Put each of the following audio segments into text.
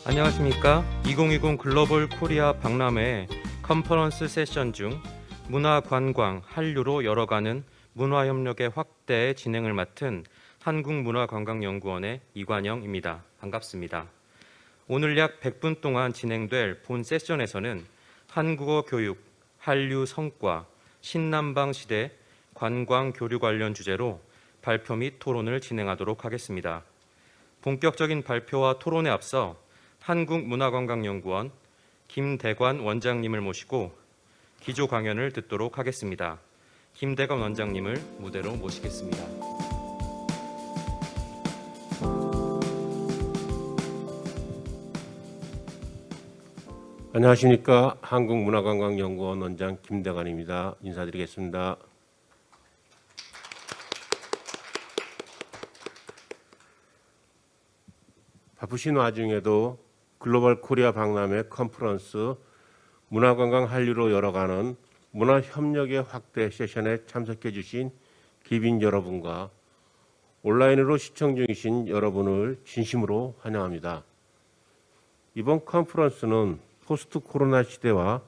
안녕하십니까. 2020 글로벌 코리아 박람회 컨퍼런스 세션 중 문화, 관광, 한류로 열어가는 문화협력의 확대 진행을 맡은 한국문화관광연구원의 이관영입니다. 반갑습니다. 오늘 약 100분 동안 진행될 본 세션에서는 한국어 교육, 한류 성과, 신남방 시대, 관광 교류 관련 주제로 발표 및 토론을 진행하도록 하겠습니다. 본격적인 발표와 토론에 앞서 한국문화관광연구원 김대관 원장님을 모시고 기조 강연을 듣도록 하겠습니다. 김대관 원장님을 무대로 모시겠습니다. 안녕하십니까. 한국문화관광연구원 원장 김대관입니다. 인사드리겠습니다. 바쁘신 와중에도 글로벌 코리아 박람회 컨퍼런스 문화관광 한류로 열어가는 문화협력의 확대 세션에 참석해 주신 기빈 여러분과 온라인으로 시청 중이신 여러분을 진심으로 환영합니다. 이번 컨퍼런스는 포스트 코로나 시대와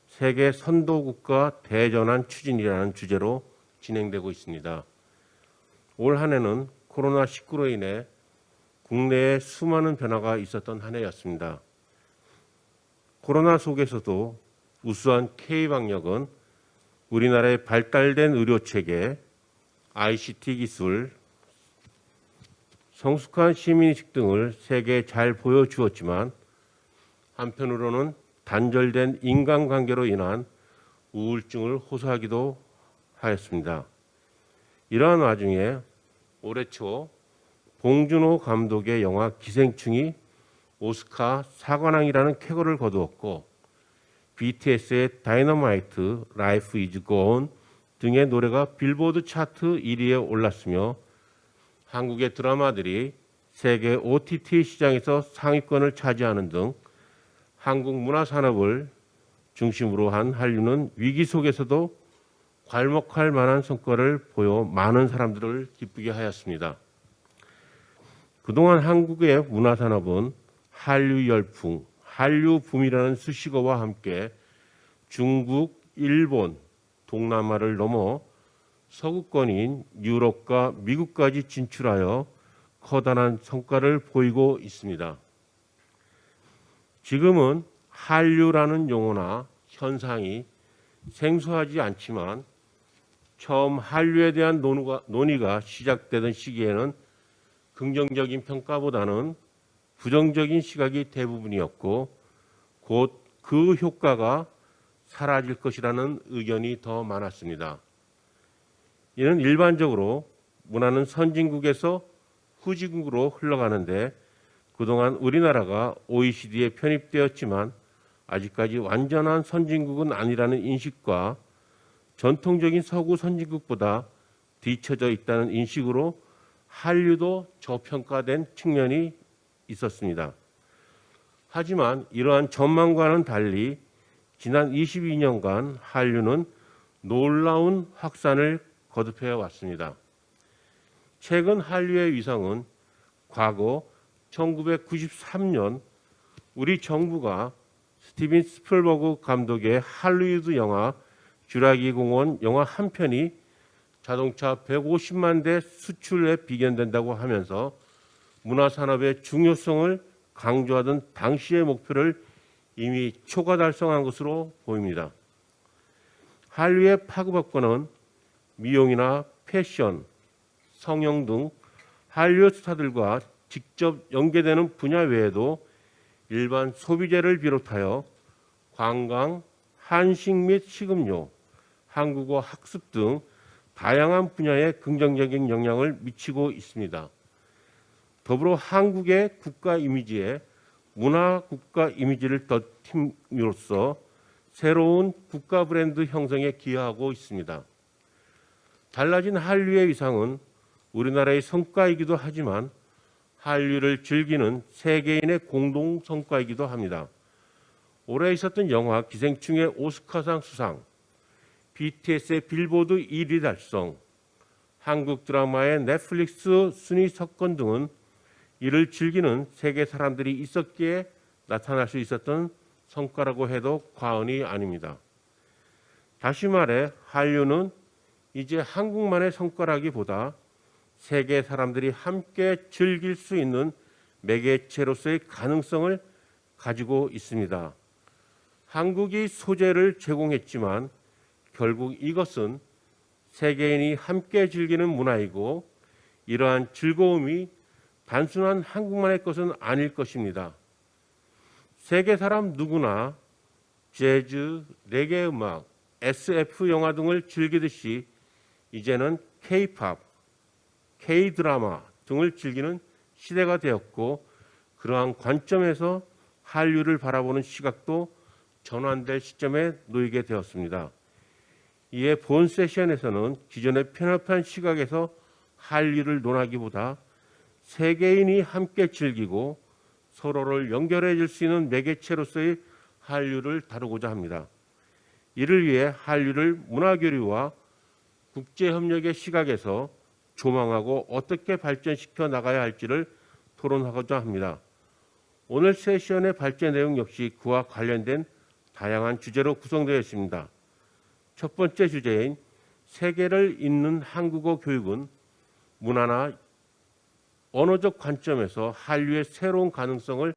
세계 선도국가 대전환 추진이라는 주제로 진행되고 있습니다. 올 한 해는 코로나19로 인해 국내에 수많은 변화가 있었던 한 해였습니다. 코로나 속에서도 우수한 K방역은 우리나라의 발달된 의료체계, ICT 기술, 성숙한 시민의식 등을 세계에 잘 보여주었지만 한편으로는 단절된 인간관계로 인한 우울증을 호소하기도 하였습니다. 이러한 와중에 올해 초 봉준호 감독의 영화 기생충이 오스카 사관왕이라는 쾌거를 거두었고 BTS의 다이너마이트, 라이프 이즈 고온 등의 노래가 빌보드 차트 1위에 올랐으며 한국의 드라마들이 세계 OTT 시장에서 상위권을 차지하는 등 한국 문화산업을 중심으로 한 한류는 위기 속에서도 괄목할 만한 성과를 보여 많은 사람들을 기쁘게 하였습니다. 그동안 한국의 문화산업은 한류 열풍, 한류 붐이라는 수식어와 함께 중국, 일본, 동남아를 넘어 서구권인 유럽과 미국까지 진출하여 커다란 성과를 보이고 있습니다. 지금은 한류라는 용어나 현상이 생소하지 않지만 처음 한류에 대한 논의가 시작되던 시기에는 긍정적인 평가보다는 부정적인 시각이 대부분이었고 곧 그 효과가 사라질 것이라는 의견이 더 많았습니다. 이는 일반적으로 문화는 선진국에서 후진국으로 흘러가는데 그동안 우리나라가 OECD에 편입되었지만 아직까지 완전한 선진국은 아니라는 인식과 전통적인 서구 선진국보다 뒤처져 있다는 인식으로 한류도 저평가된 측면이 있었습니다. 하지만 이러한 전망과는 달리 지난 22년간 한류는 놀라운 확산을 거듭해 왔습니다. 최근 한류의 위상은 과거 1993년 우리 정부가 스티븐 스필버그 감독의 할리우드 영화 쥬라기 공원 영화 한 편이 자동차 150만 대 수출에 비견된다고 하면서 문화산업의 중요성을 강조하던 당시의 목표를 이미 초과 달성한 것으로 보입니다. 한류의 파급력과는 미용이나 패션, 성형 등 한류 스타들과 직접 연계되는 분야 외에도 일반 소비재를 비롯하여 관광, 한식 및 식음료, 한국어 학습 등 다양한 분야에 긍정적인 영향을 미치고 있습니다. 더불어 한국의 국가 이미지에 문화 국가 이미지를 덧힘으로써 새로운 국가 브랜드 형성에 기여하고 있습니다. 달라진 한류의 위상은 우리나라의 성과이기도 하지만 한류를 즐기는 세계인의 공동 성과이기도 합니다. 올해 있었던 영화 기생충의 오스카상 수상, BTS의 빌보드 1위 달성, 한국 드라마의 넷플릭스 순위 석권 등은 이를 즐기는 세계 사람들이 있었기에 나타날 수 있었던 성과라고 해도 과언이 아닙니다. 다시 말해 한류는 이제 한국만의 성과라기보다 세계 사람들이 함께 즐길 수 있는 매개체로서의 가능성을 가지고 있습니다. 한국이 소재를 제공했지만 결국 이것은 세계인이 함께 즐기는 문화이고 이러한 즐거움이 단순한 한국만의 것은 아닐 것입니다. 세계 사람 누구나 재즈, 레게 음악, SF 영화 등을 즐기듯이 이제는 K-팝, K-드라마 등을 즐기는 시대가 되었고 그러한 관점에서 한류를 바라보는 시각도 전환될 시점에 놓이게 되었습니다. 이에 본 세션에서는 기존의 편협한 시각에서 한류를 논하기보다 세계인이 함께 즐기고 서로를 연결해 줄 수 있는 매개체로서의 한류를 다루고자 합니다. 이를 위해 한류를 문화교류와 국제협력의 시각에서 조망하고 어떻게 발전시켜 나가야 할지를 토론하고자 합니다. 오늘 세션의 발제 내용 역시 그와 관련된 다양한 주제로 구성되어 있습니다. 첫 번째 주제인 세계를 잇는 한국어 교육은 문화나 언어적 관점에서 한류의 새로운 가능성을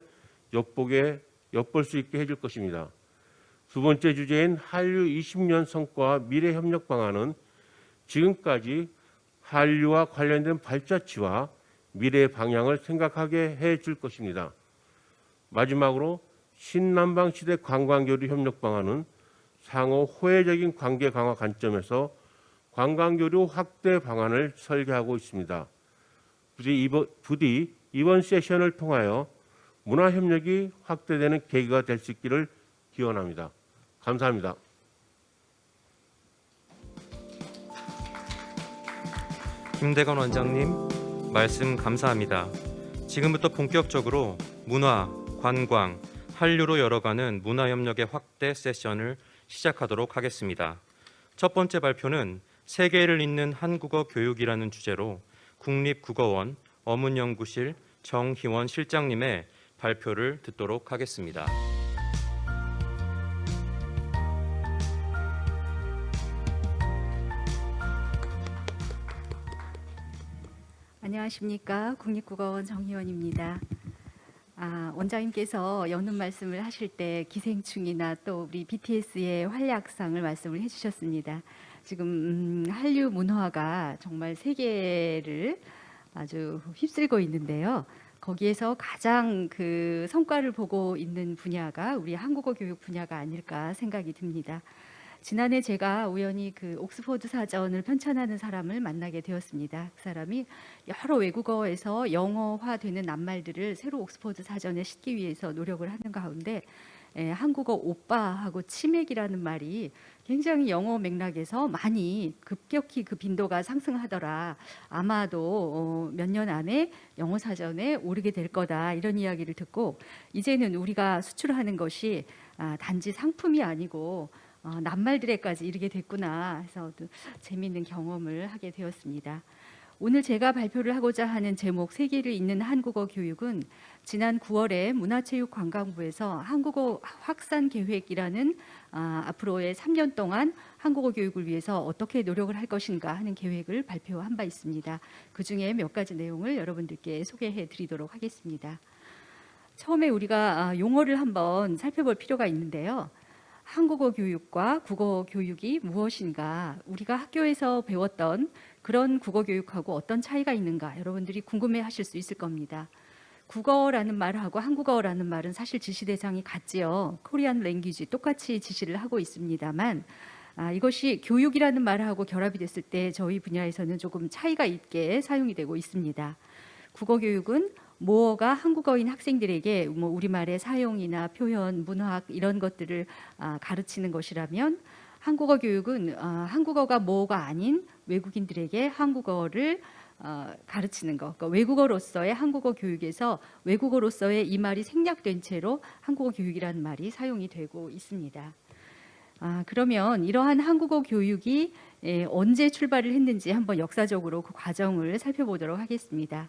엿볼 수 있게 해줄 것입니다. 두 번째 주제인 한류 20년 성과와 미래 협력 방안은 지금까지 한류와 관련된 발자취와 미래의 방향을 생각하게 해줄 것입니다. 마지막으로 신남방 시대 관광교류 협력 방안은 상호 호혜적인 관계 강화 관점에서 관광교류 확대 방안을 설계하고 있습니다. 부디 이번 세션을 통하여 문화협력이 확대되는 계기가 될 수 있기를 기원합니다. 감사합니다. 김대건 원장님, 말씀 감사합니다. 지금부터 본격적으로 문화, 관광, 한류로 열어가는 문화협력의 확대 세션을 시작하도록 하겠습니다. 첫 번째 발표는 세계를 잇는 한국어 교육이라는 주제로 국립국어원 어문연구실 정희원 실장님의 발표를 듣도록 하겠습니다. 안녕하십니까. 국립국어원 정희원입니다. 원장님께서 여는 말씀을 하실 때 기생충이나 또 우리 BTS의 활약상을 말씀을 해주셨습니다. 지금 한류 문화가 정말 세계를 아주 휩쓸고 있는데요. 거기에서 가장 그 성과를 보고 있는 분야가 우리 한국어 교육 분야가 아닐까 생각이 듭니다. 지난해 제가 우연히 그 옥스퍼드 사전을 편찬하는 사람을 만나게 되었습니다. 그 사람이 여러 외국어에서 영어화되는 낱말들을 새로 옥스퍼드 사전에 싣기 위해서 노력을 하는 가운데 한국어 오빠하고 치맥이라는 말이 굉장히 영어 맥락에서 많이 급격히 그 빈도가 상승하더라. 아마도 몇 년 안에 영어 사전에 오르게 될 거다. 이런 이야기를 듣고 이제는 우리가 수출하는 것이 단지 상품이 아니고 낱말들에까지 이르게 됐구나 해서 재미있는 경험을 하게 되었습니다. 오늘 제가 발표를 하고자 하는 제목 세계를 잇는 한국어 교육은 지난 9월에 문화체육관광부에서 한국어 확산 계획이라는 앞으로의 3년 동안 한국어 교육을 위해서 어떻게 노력을 할 것인가 하는 계획을 발표한 바 있습니다. 그중에 몇 가지 내용을 여러분들께 소개해 드리도록 하겠습니다. 처음에 우리가 용어를 한번 살펴볼 필요가 있는데요. 한국어 교육과 국어 교육이 무엇인가, 우리가 학교에서 배웠던 그런 국어 교육하고 어떤 차이가 있는가 여러분들이 궁금해 하실 수 있을 겁니다. 국어라는 말하고 한국어라는 말은 사실 지시 대상이 같지요. 코리안 랭귀지 똑같이 지시를 하고 있습니다만 이것이 교육이라는 말하고 결합이 됐을 때 저희 분야에서는 조금 차이가 있게 사용이 되고 있습니다. 국어 교육은 모어가 한국어인 학생들에게 우리말의 사용이나 표현, 문학 이런 것들을 가르치는 것이라면 한국어 교육은 한국어가 모어가 아닌 외국인들에게 한국어를 가르치는 것. 그러니까 외국어로서의 한국어 교육에서 외국어로서의 이 말이 생략된 채로 한국어 교육이라는 말이 사용이 되고 있습니다. 그러면 이러한 한국어 교육이 언제 출발을 했는지 한번 역사적으로 그 과정을 살펴보도록 하겠습니다.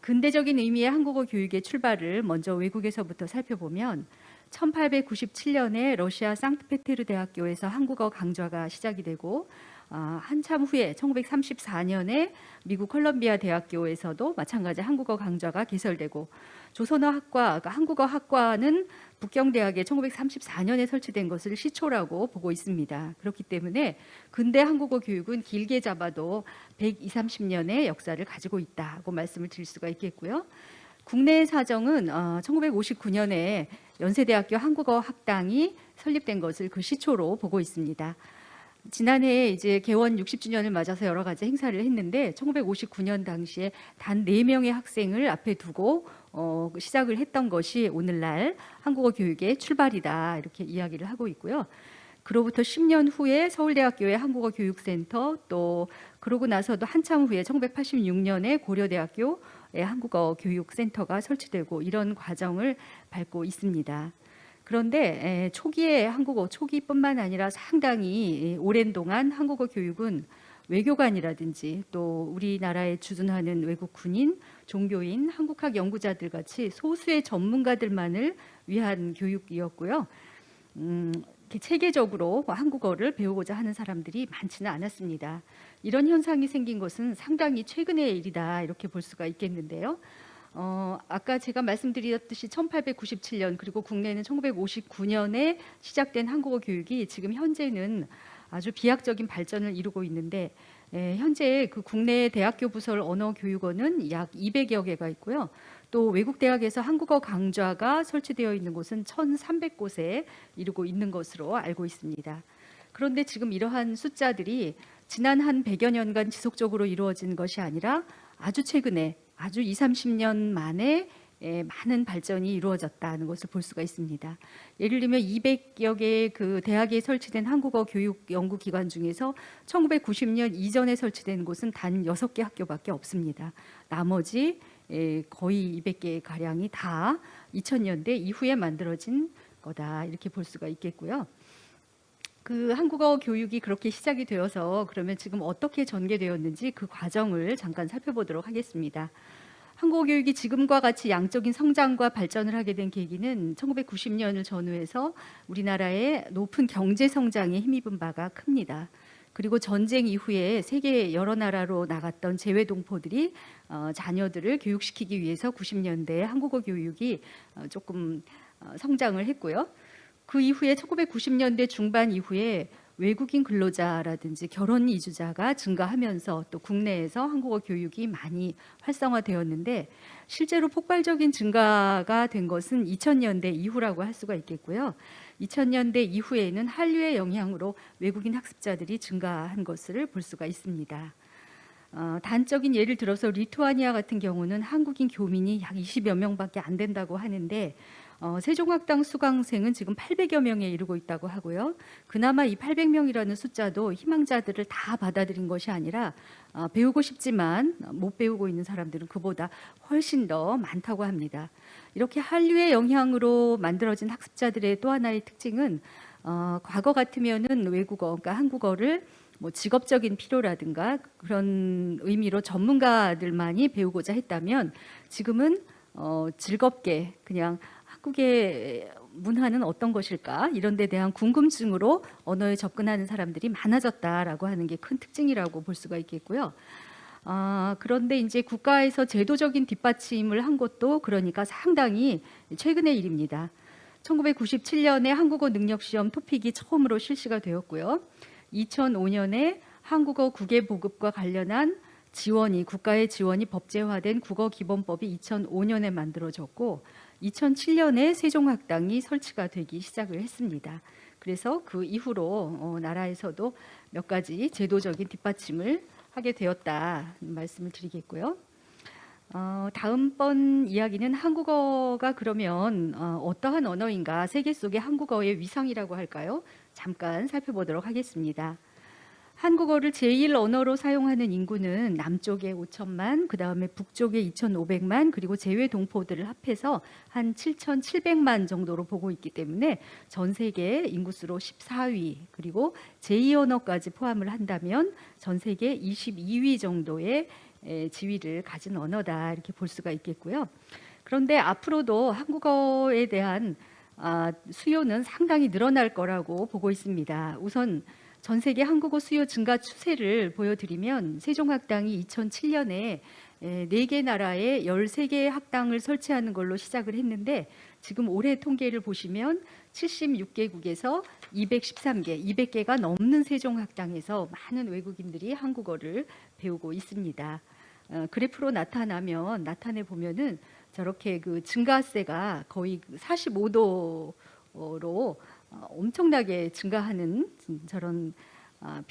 근대적인 의미의 한국어 교육의 출발을 먼저 외국에서부터 살펴보면 1897년에 러시아 상트페테르대학교에서 한국어 강좌가 시작이 되고 한참 후에 1934년에 미국 컬럼비아 대학교에서도 마찬가지 한국어 강좌가 개설되고 조선어학과, 그러니까 한국어학과는 북경대학에 1934년에 설치된 것을 시초라고 보고 있습니다. 그렇기 때문에 근대 한국어 교육은 길게 잡아도 120~130년의 역사를 가지고 있다고 말씀을 드릴 수가 있겠고요. 국내 사정은 1959년에 연세대학교 한국어 학당이 설립된 것을 그 시초로 보고 있습니다. 지난해 이제 개원 60주년을 맞아서 여러 가지 행사를 했는데 1959년 당시에 단 4명의 학생을 앞에 두고 시작을 했던 것이 오늘날 한국어 교육의 출발이다 이렇게 이야기를 하고 있고요. 그로부터 10년 후에 서울대학교의 한국어 교육센터 또 그러고 나서도 한참 후에 1986년에 고려대학교의 한국어 교육센터가 설치되고 이런 과정을 밟고 있습니다. 그런데 초기에 한국어 초기뿐만 아니라 상당히 오랜 동안 한국어 교육은 외교관이라든지 또 우리나라에 주둔하는 외국 군인, 종교인, 한국학 연구자들 같이 소수의 전문가들만을 위한 교육이었고요. 이렇게 체계적으로 한국어를 배우고자 하는 사람들이 많지는 않았습니다. 이런 현상이 생긴 것은 상당히 최근의 일이다 이렇게 볼 수가 있겠는데요. 아까 제가 말씀드렸듯이 1897년 그리고 국내는 1959년에 시작된 한국어 교육이 지금 현재는 아주 비약적인 발전을 이루고 있는데 현재 그 국내 대학교 부설 언어교육원은 약 200여 개가 있고요. 또 외국 대학에서 한국어 강좌가 설치되어 있는 곳은 1,300곳에 이르고 있는 것으로 알고 있습니다. 그런데 지금 이러한 숫자들이 지난 한 100여 년간 지속적으로 이루어진 것이 아니라 아주 최근에 아주 20~30년 만에 많은 발전이 이루어졌다는 것을 볼 수가 있습니다. 예를 들면 200여 개의 그 대학에 설치된 한국어 교육 연구기관 중에서 1990년 이전에 설치된 곳은 단 6개 학교밖에 없습니다. 나머지 거의 200개 가량이 다 2000년대 이후에 만들어진 거다 이렇게 볼 수가 있겠고요. 그 한국어 교육이 그렇게 시작이 되어서 그러면 지금 어떻게 전개되었는지 그 과정을 잠깐 살펴보도록 하겠습니다. 한국어 교육이 지금과 같이 양적인 성장과 발전을 하게 된 계기는 1990년을 전후해서 우리나라의 높은 경제 성장에 힘입은 바가 큽니다. 그리고 전쟁 이후에 세계 여러 나라로 나갔던 재외동포들이 자녀들을 교육시키기 위해서 90년대에 한국어 교육이 조금 성장을 했고요. 그 이후에 1990년대 중반 이후에 외국인 근로자라든지 결혼 이주자가 증가하면서 또 국내에서 한국어 교육이 많이 활성화되었는데 실제로 폭발적인 증가가 된 것은 2000년대 이후라고 할 수가 있겠고요. 2000년대 이후에는 한류의 영향으로 외국인 학습자들이 증가한 것을 볼 수가 있습니다. 단적인 예를 들어서 리투아니아 같은 경우는 한국인 교민이 약 20여 명밖에 안 된다고 하는데 세종학당 수강생은 지금 800여 명에 이르고 있다고 하고요. 그나마 이 800명이라는 숫자도 희망자들을 다 받아들인 것이 아니라 배우고 싶지만 못 배우고 있는 사람들은 그보다 훨씬 더 많다고 합니다. 이렇게 한류의 영향으로 만들어진 학습자들의 또 하나의 특징은 과거 같으면은 외국어, 그러니까 한국어를 뭐 직업적인 필요라든가 그런 의미로 전문가들만이 배우고자 했다면 지금은 즐겁게 그냥 한국의 문화는 어떤 것일까 이런 데 대한 궁금증으로 언어에 접근하는 사람들이 많아졌다라고 하는 게 큰 특징이라고 볼 수가 있겠고요. 그런데 이제 국가에서 제도적인 뒷받침을 한 것도 그러니까 상당히 최근의 일입니다. 1997년에 한국어 능력시험 토픽이 처음으로 실시가 되었고요. 2005년에 한국어 국외 보급과 관련한 국가의 지원이 법제화된 국어기본법이 2005년에 만들어졌고 2007년에 세종학당이 설치가 되기 시작을 했습니다. 그래서 그 이후로 나라에서도 몇 가지 제도적인 뒷받침을 하게 되었다 말씀을 드리겠고요. 다음번 이야기는 한국어가 그러면 어떠한 언어인가, 세계 속의 한국어의 위상이라고 할까요? 잠깐 살펴보도록 하겠습니다. 한국어를 제1 언어로 사용하는 인구는 남쪽에 5천만, 그 다음에 북쪽에 2,500만, 그리고 제외 동포들을 합해서 한 7,700만 정도로 보고 있기 때문에 전 세계 인구수로 14위, 그리고 제2 언어까지 포함을 한다면 전 세계 22위 정도의 지위를 가진 언어다 이렇게 볼 수가 있겠고요. 그런데 앞으로도 한국어에 대한 수요는 상당히 늘어날 거라고 보고 있습니다. 우선 전 세계 한국어 수요 증가 추세를 보여드리면 세종학당이 2007년에 4개 나라에 13개의 학당을 설치하는 걸로 시작을 했는데 지금 올해 통계를 보시면 76개국에서 213개, 200개가 넘는 세종학당에서 많은 외국인들이 한국어를 배우고 있습니다. 그래프로 나타내 보면은 저렇게 그 증가세가 거의 45도로 엄청나게 증가하는 저런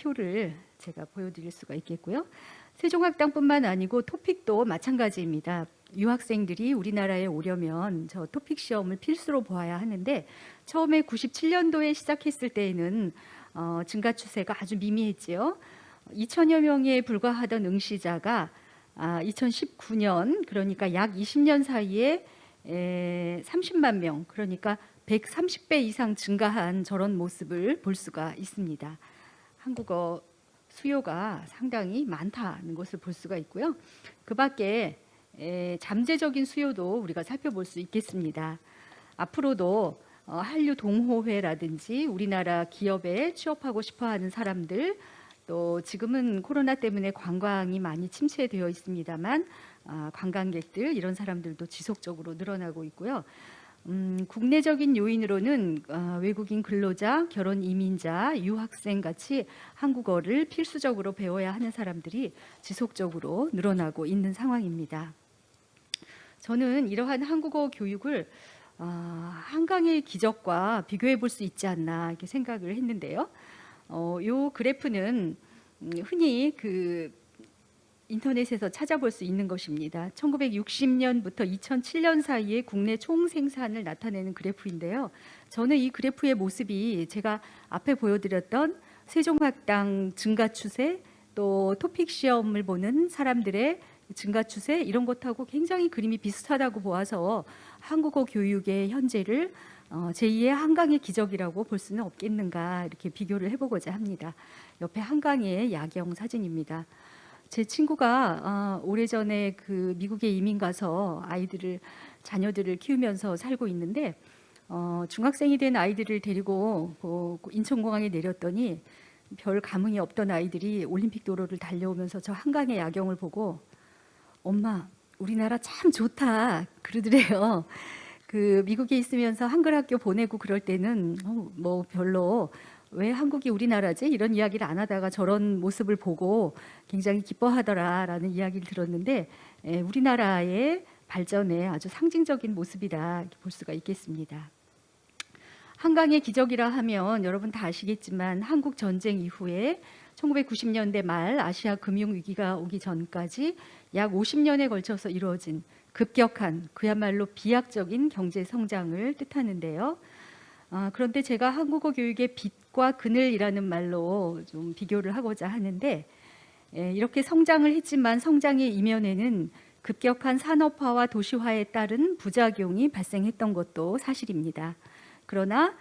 표를 제가 보여드릴 수가 있겠고요. 세종학당뿐만 아니고 토픽도 마찬가지입니다. 유학생들이 우리나라에 오려면 저 토픽 시험을 필수로 보아야 하는데 처음에 97년도에 시작했을 때에는 증가 추세가 아주 미미했지요. 2천여 명에 불과하던 응시자가 2019년 그러니까 약 20년 사이에 30만 명 그러니까 130배 이상 증가한 저런 모습을 볼 수가 있습니다. 한국어 수요가 상당히 많다는 것을 볼 수가 있고요. 그 밖에 잠재적인 수요도 우리가 살펴볼 수 있겠습니다. 앞으로도 한류 동호회라든지 우리나라 기업에 취업하고 싶어하는 사람들 또 지금은 코로나 때문에 관광이 많이 침체되어 있습니다만 관광객들 이런 사람들도 지속적으로 늘어나고 있고요. 국내적인 요인으로는 외국인 근로자, 결혼 이민자, 유학생 같이 한국어를 필수적으로 배워야 하는 사람들이 지속적으로 늘어나고 있는 상황입니다. 저는 이러한 한국어 교육을 한강의 기적과 비교해 볼 수 있지 않나 이렇게 생각을 했는데요. 요 그래프는 흔히 그 인터넷에서 찾아볼 수 있는 것입니다. 1960년부터 2007년 사이에 국내 총 생산을 나타내는 그래프인데요. 저는 이 그래프의 모습이 제가 앞에 보여드렸던 세종학당 증가 추세 또 토픽 시험을 보는 사람들의 증가 추세 이런 것하고 굉장히 그림이 비슷하다고 보아서 한국어 교육의 현재를 제2의 한강의 기적이라고 볼 수는 없겠는가 이렇게 비교를 해보고자 합니다. 옆에 한강의 야경 사진입니다. 제 친구가 오래전에 그 미국에 이민 가서 자녀들을 키우면서 살고 있는데 중학생이 된 아이들을 데리고 인천공항에 내렸더니 별 감흥이 없던 아이들이 올림픽 도로를 달려오면서 저 한강의 야경을 보고 엄마 우리나라 참 좋다 그러더래요. 그 미국에 있으면서 한글 학교 보내고 그럴 때는 뭐 별로 왜 한국이 우리나라지? 이런 이야기를 안 하다가 저런 모습을 보고 굉장히 기뻐하더라라는 이야기를 들었는데 우리나라의 발전의 아주 상징적인 모습이다 이렇게 볼 수가 있겠습니다. 한강의 기적이라 하면 여러분 다 아시겠지만 한국 전쟁 이후에 1990년대 말 아시아 금융위기가 오기 전까지 약 50년에 걸쳐서 이루어진 급격한 그야말로 비약적인 경제 성장을 뜻하는데요. 그런데 제가 한국어 교육의 빛과 그늘이라는 말로 좀 비교를 하고자 하는데 이렇게 성장을 했지만 성장의 이면에는 급격한 산업화와 도시화에 따른 부작용이 발생했던 것도 사실입니다. 그러나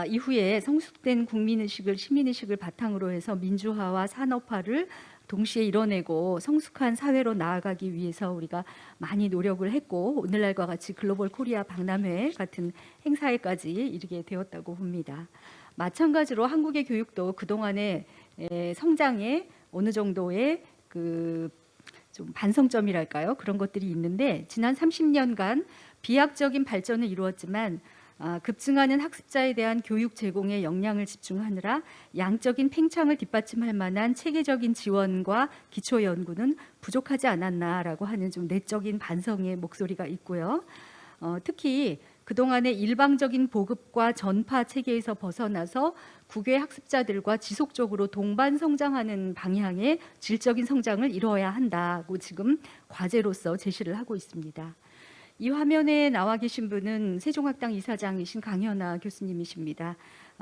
이후에 성숙된 국민의식을 시민의식을 바탕으로 해서 민주화와 산업화를 동시에 이뤄내고 성숙한 사회로 나아가기 위해서 우리가 많이 노력을 했고 오늘날과 같이 글로벌 코리아 박람회 같은 행사에까지 이르게 되었다고 봅니다. 마찬가지로 한국의 교육도 그동안의 성장에 어느 정도의 그 좀 반성점이랄까요? 그런 것들이 있는데 지난 30년간 비약적인 발전을 이루었지만 급증하는 학습자에 대한 교육 제공에 역량을 집중하느라 양적인 팽창을 뒷받침할 만한 체계적인 지원과 기초 연구는 부족하지 않았나라고 하는 좀 내적인 반성의 목소리가 있고요. 특히 그동안의 일방적인 보급과 전파 체계에서 벗어나서 국외 학습자들과 지속적으로 동반 성장하는 방향의 질적인 성장을 이루어야 한다고 지금 과제로서 제시를 하고 있습니다. 이 화면에 나와 계신 분은 세종학당 이사장이신 강현아 교수님이십니다.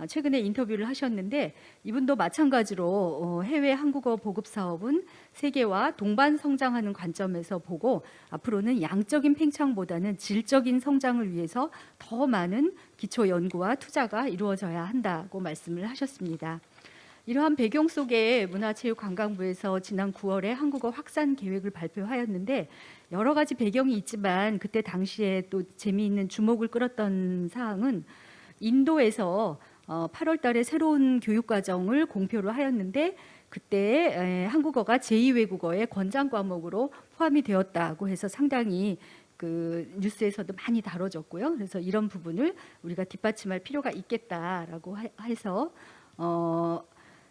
최근에 인터뷰를 하셨는데 이분도 마찬가지로 해외 한국어 보급 사업은 세계와 동반 성장하는 관점에서 보고 앞으로는 양적인 팽창보다는 질적인 성장을 위해서 더 많은 기초 연구와 투자가 이루어져야 한다고 말씀을 하셨습니다. 이러한 배경 속에 문화체육관광부에서 지난 9월에 한국어 확산 계획을 발표하였는데 여러 가지 배경이 있지만 그때 당시에 또 재미있는 주목을 끌었던 사항은 인도에서 8월 달에 새로운 교육과정을 공표를 하였는데 그때 한국어가 제2외국어의 권장 과목으로 포함이 되었다고 해서 상당히 그 뉴스에서도 많이 다뤄졌고요. 그래서 이런 부분을 우리가 뒷받침할 필요가 있겠다라고 해서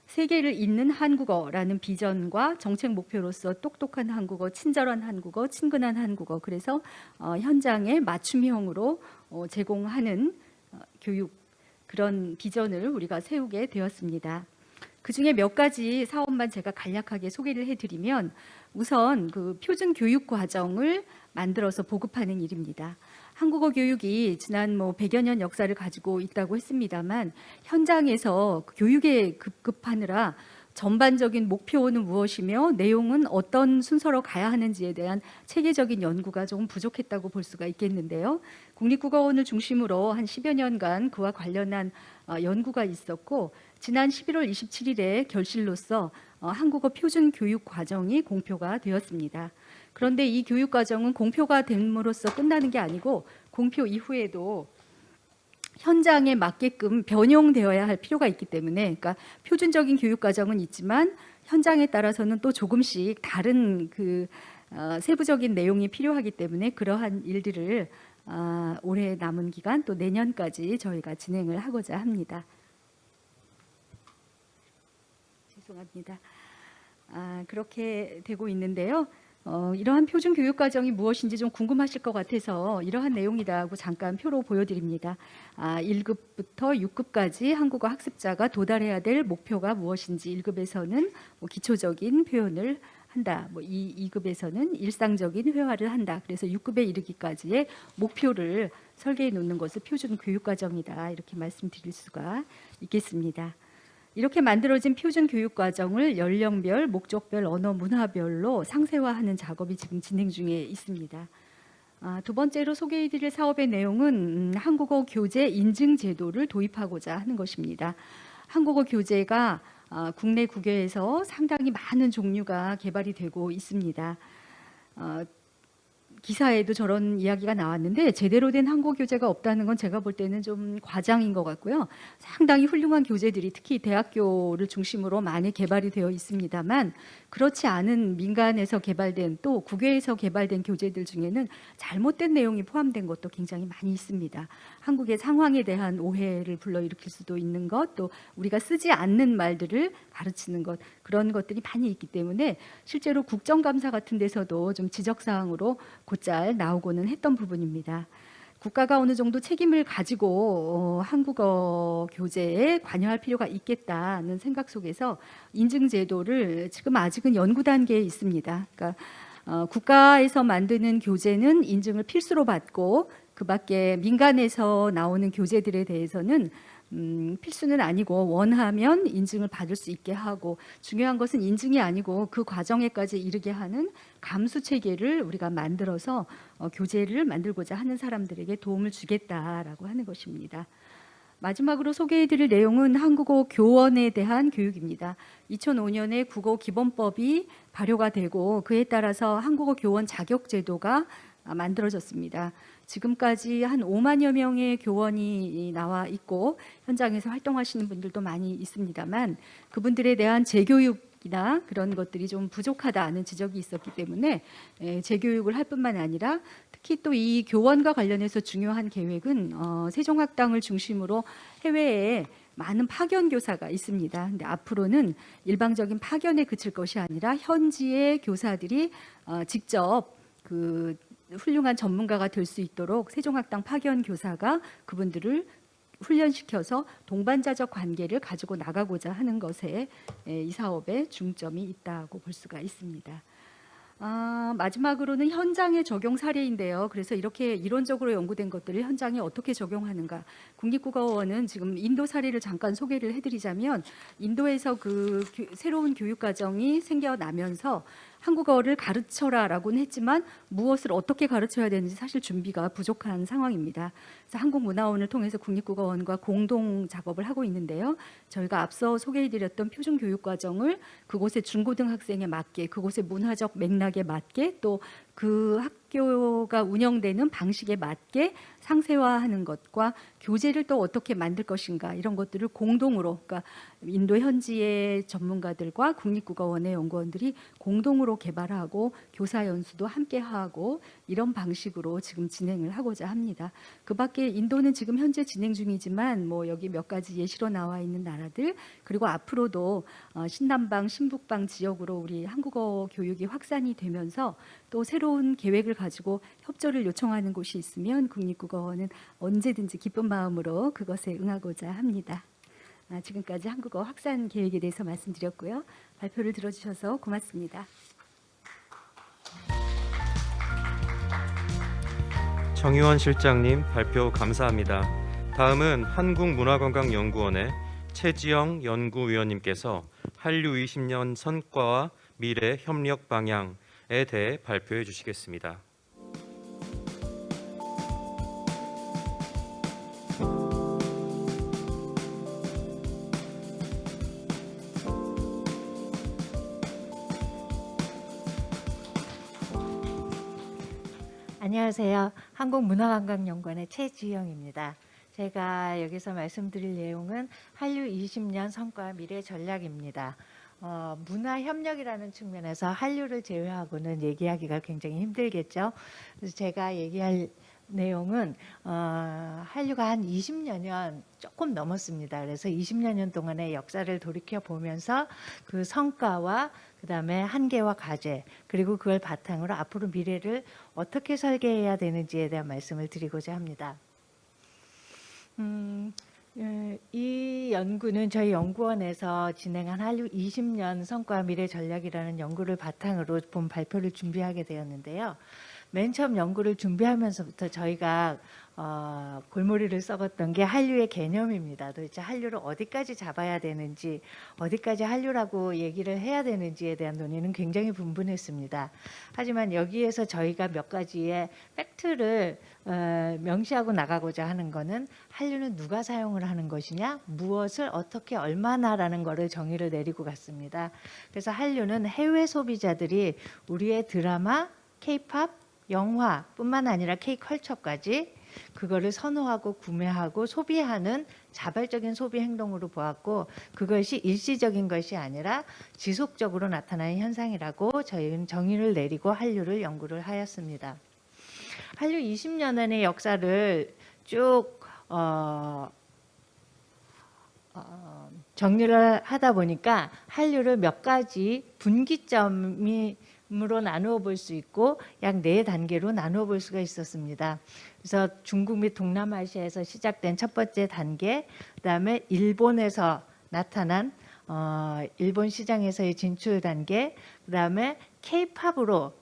세계를 잇는 한국어라는 비전과 정책 목표로서 똑똑한 한국어, 친절한 한국어, 친근한 한국어, 그래서 현장에 맞춤형으로 제공하는 교육, 그런 비전을 우리가 세우게 되었습니다. 그 중에 몇 가지 사업만 제가 간략하게 소개를 해드리면 우선 그 표준 교육 과정을 만들어서 보급하는 일입니다. 한국어 교육이 지난 100여 년 역사를 가지고 있다고 했습니다만 현장에서 교육에 급급하느라 전반적인 목표는 무엇이며 내용은 어떤 순서로 가야 하는지에 대한 체계적인 연구가 조금 부족했다고 볼 수가 있겠는데요. 국립국어원을 중심으로 한 10여 년간 그와 관련한 연구가 있었고 지난 11월 27일에 결실로서 한국어 표준 교육 과정이 공표가 되었습니다. 그런데 이 교육 과정은 공표가 됨으로써 끝나는 게 아니고 공표 이후에도 현장에 맞게끔 변형되어야 할 필요가 있기 때문에, 그러니까 표준적인 교육 과정은 있지만 현장에 따라서는 또 조금씩 다른 그 세부적인 내용이 필요하기 때문에 그러한 일들을 올해 남은 기간 또 내년까지 저희가 진행을 하고자 합니다. 죄송합니다. 그렇게 되고 있는데요. 이러한 표준 교육 과정이 무엇인지 좀 궁금하실 것 같아서 이러한 내용이라고 잠깐 표로 보여드립니다. 1급부터 6급까지 한국어 학습자가 도달해야 될 목표가 무엇인지 1급에서는 기초적인 표현을 한다. 2급에서는 일상적인 회화를 한다. 그래서 6급에 이르기까지의 목표를 설계해 놓는 것을 표준 교육 과정이다. 이렇게 말씀드릴 수가 있겠습니다. 이렇게 만들어진 표준 교육 과정을 연령별, 목적별, 언어, 문화별로 상세화하는 작업이 지금 진행 중에 있습니다. 두 번째로 소개해드릴 사업의 내용은 한국어 교재 인증 제도를 도입하고자 하는 것입니다. 한국어 교재가 국내 국외에서 상당히 많은 종류가 개발이 되고 있습니다. 기사에도 저런 이야기가 나왔는데 제대로 된 한국어 교재가 없다는 건 제가 볼 때는 좀 과장인 것 같고요. 상당히 훌륭한 교재들이 특히 대학교를 중심으로 많이 개발이 되어 있습니다만 그렇지 않은 민간에서 개발된 또 국외에서 개발된 교재들 중에는 잘못된 내용이 포함된 것도 굉장히 많이 있습니다. 한국의 상황에 대한 오해를 불러일으킬 수도 있는 것, 또 우리가 쓰지 않는 말들을 가르치는 것, 그런 것들이 많이 있기 때문에 실제로 국정감사 같은 데서도 좀 지적사항으로 곧잘 나오고는 했던 부분입니다. 국가가 어느 정도 책임을 가지고 한국어 교재에 관여할 필요가 있겠다는 생각 속에서 인증 제도를 지금 아직은 연구 단계에 있습니다. 그러니까 국가에서 만드는 교재는 인증을 필수로 받고 그 밖에 민간에서 나오는 교재들에 대해서는 필수는 아니고 원하면 인증을 받을 수 있게 하고 중요한 것은 인증이 아니고 그 과정에까지 이르게 하는 감수 체계를 우리가 만들어서 교재를 만들고자 하는 사람들에게 도움을 주겠다라고 하는 것입니다. 마지막으로 소개해드릴 내용은 한국어 교원에 대한 교육입니다. 2005년에 국어기본법이 발효가 되고 그에 따라서 한국어 교원 자격제도가 만들어졌습니다. 지금까지 한 5만여 명의 교원이 나와 있고 현장에서 활동하시는 분들도 많이 있습니다만 그분들에 대한 재교육이나 그런 것들이 좀 부족하다는 지적이 있었기 때문에 재교육을 할 뿐만 아니라 특히 또 이 교원과 관련해서 중요한 계획은 세종학당을 중심으로 해외에 많은 파견 교사가 있습니다. 근데 앞으로는 일방적인 파견에 그칠 것이 아니라 현지의 교사들이 직접 그 훌륭한 전문가가 될 수 있도록 세종학당 파견 교사가 그분들을 훈련시켜서 동반자적 관계를 가지고 나가고자 하는 것에 이 사업에 중점이 있다고 볼 수가 있습니다. 마지막으로는 현장의 적용 사례인데요. 그래서 이렇게 이론적으로 연구된 것들을 현장에 어떻게 적용하는가. 국립국어원은 지금 인도 사례를 잠깐 소개를 해드리자면 인도에서 그 새로운 교육과정이 생겨나면서 한국어를 가르쳐라라고는 했지만 무엇을 어떻게 가르쳐야 되는지 사실 준비가 부족한 상황입니다. 그래서 한국문화원을 통해서 국립국어원과 공동 작업을 하고 있는데요. 저희가 앞서 소개해드렸던 표준교육과정을 그곳의 중고등학생에 맞게, 그곳의 문화적 맥락에 맞게, 또 그 학교가 운영되는 방식에 맞게 상세화하는 것과 교재를 또 어떻게 만들 것인가, 이런 것들을 공동으로, 그러니까 인도 현지의 전문가들과 국립국어원의 연구원들이 공동으로 개발하고 교사 연수도 함께 하고 이런 방식으로 지금 진행을 하고자 합니다. 그 밖에 인도는 지금 현재 진행 중이지만 뭐 여기 몇 가지 예시로 나와 있는 나라들, 그리고 앞으로도 신남방, 신북방 지역으로 우리 한국어 교육이 확산이 되면서 또 새로운 계획을 가지고 협조를 요청하는 곳이 있으면 국립국어원은 언제든지 기쁜 마음으로 그것에 응하고자 합니다. 지금까지 한국어 확산 계획에 대해서 말씀드렸고요. 발표를 들어주셔서 고맙습니다. 정의원 실장님 발표 감사합니다. 다음은 한국문화관광연구원의 최지영 연구위원님께서 한류 20년 성과와 미래 협력 방향에 대해 발표해 주시겠습니다. 안녕하세요. 한국문화관광연구원의 최지영입니다. 제가 여기서 말씀드릴 내용은 한류 20년 성과 미래 전략입니다. 문화협력이라는 측면에서 한류를 제외하고는 얘기하기가 굉장히 힘들겠죠. 그래서 제가 얘기할 내용은 한류가 한 20여 년 조금 넘었습니다. 그래서 20여 년 동안의 역사를 돌이켜 보면서 그 성과와 그다음에 한계와 과제, 그리고 그걸 바탕으로 앞으로 미래를 어떻게 설계해야 되는지에 대한 말씀을 드리고자 합니다. 이 연구는 저희 연구원에서 진행한 한류 20년 성과 미래 전략이라는 연구를 바탕으로 본 발표를 준비하게 되었는데요. 맨 처음 연구를 준비하면서부터 저희가 골머리를 썩었던 게 한류의 개념입니다. 도대체 한류를 어디까지 잡아야 되는지, 어디까지 한류라고 얘기를 해야 되는지에 대한 논의는 굉장히 분분했습니다. 하지만 여기에서 저희가 몇 가지의 팩트를 명시하고 나가고자 하는 것은 한류는 누가 사용을 하는 것이냐, 무엇을 어떻게 얼마나라는 것을 정의를 내리고 갔습니다. 그래서 한류는 해외 소비자들이 우리의 드라마, K-팝, 영화뿐만 아니라 K-컬처까지 그거를 선호하고 구매하고 소비하는 자발적인 소비 행동으로 보았고, 그것이 일시적인 것이 아니라 지속적으로 나타나는 현상이라고 저희는 정의를 내리고 한류를 연구를 하였습니다. 한류 20년의 역사를 쭉 정리를 하다 보니까 한류를 몇 가지 분기점으로 나누어 볼 수 있고 약 4단계로 나누어 볼 수가 있었습니다. 그래서 중국 및 동남아시아에서 시작된 첫 번째 단계, 그다음에 일본에서 나타난 일본 시장에서의 진출 단계, 그다음에 K-팝으로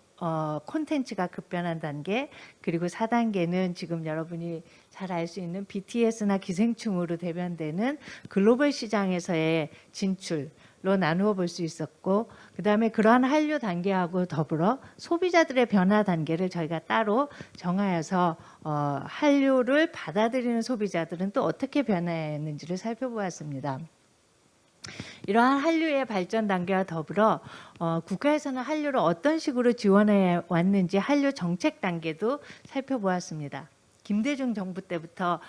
콘텐츠가 급변한 단계, 그리고 4단계는 지금 여러분이 잘 알 수 있는 BTS나 기생충으로 대변되는 글로벌 시장에서의 진출로 나누어 볼 수 있었고, 그 다음에 그러한 한류 단계하고 더불어 소비자들의 변화 단계를 저희가 따로 정하여서 한류를 받아들이는 소비자들은 또 어떻게 변화했는지를 살펴보았습니다. 이러한 한류의 발전 단계와 더불어 국가에서는 한류를 어떤 식으로 지원해 왔는지 한류 정책 단계도 살펴보았습니다. 김대중 정부 때부터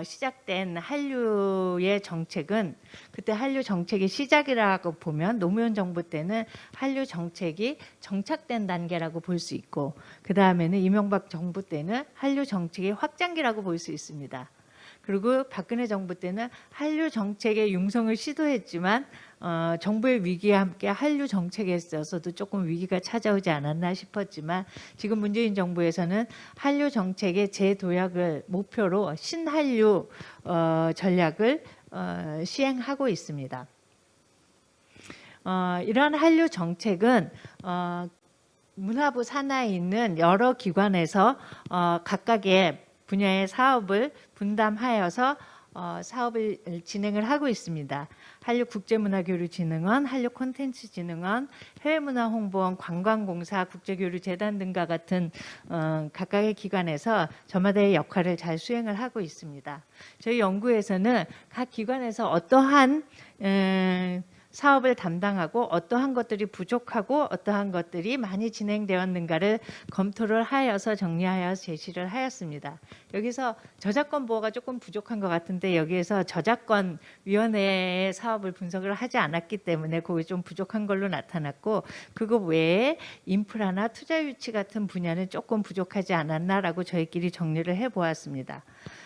시작된 한류의 정책은, 그때 한류 정책의 시작이라고 보면 노무현 정부 때는 한류 정책이 정착된 단계라고 볼 수 있고, 그 다음에는 이명박 정부 때는 한류 정책의 확장기라고 볼 수 있습니다. 그리고 박근혜 정부 때는 한류 정책의 융성을 시도했지만 정부의 위기와 함께 한류 정책에 있어서도 조금 위기가 찾아오지 않았나 싶었지만, 지금 문재인 정부에서는 한류 정책의 재도약을 목표로 신한류 전략을 시행하고 있습니다. 이러한 한류 정책은 문화부 산하에 있는 여러 기관에서 각각의 분야의 사업을 분담하여서 사업을 진행을 하고 있습니다. 한류국제문화교류진흥원, 한류콘텐츠진흥원, 해외문화홍보원, 관광공사, 국제교류재단 등과 같은 각각의 기관에서 저마다의 역할을 잘 수행을 하고 있습니다. 저희 연구에서는 각 기관에서 어떠한 사업을 담당하고 어떠한 것들이 부족하고 어떠한 것들이 많이 진행되었는가를 검토를 하여서 정리하여 제시를 하였습니다. 여기서 저작권 보호가 조금 부족한 것 같은데 여기에서 저작권위원회의 사업을 분석을 하지 않았기 때문에 그게 좀 부족한 걸로 나타났고 그거 외에 인프라나 투자 유치 같은 분야는 조금 부족하지 않았나라고 저희끼리 정리를 해보았습니다.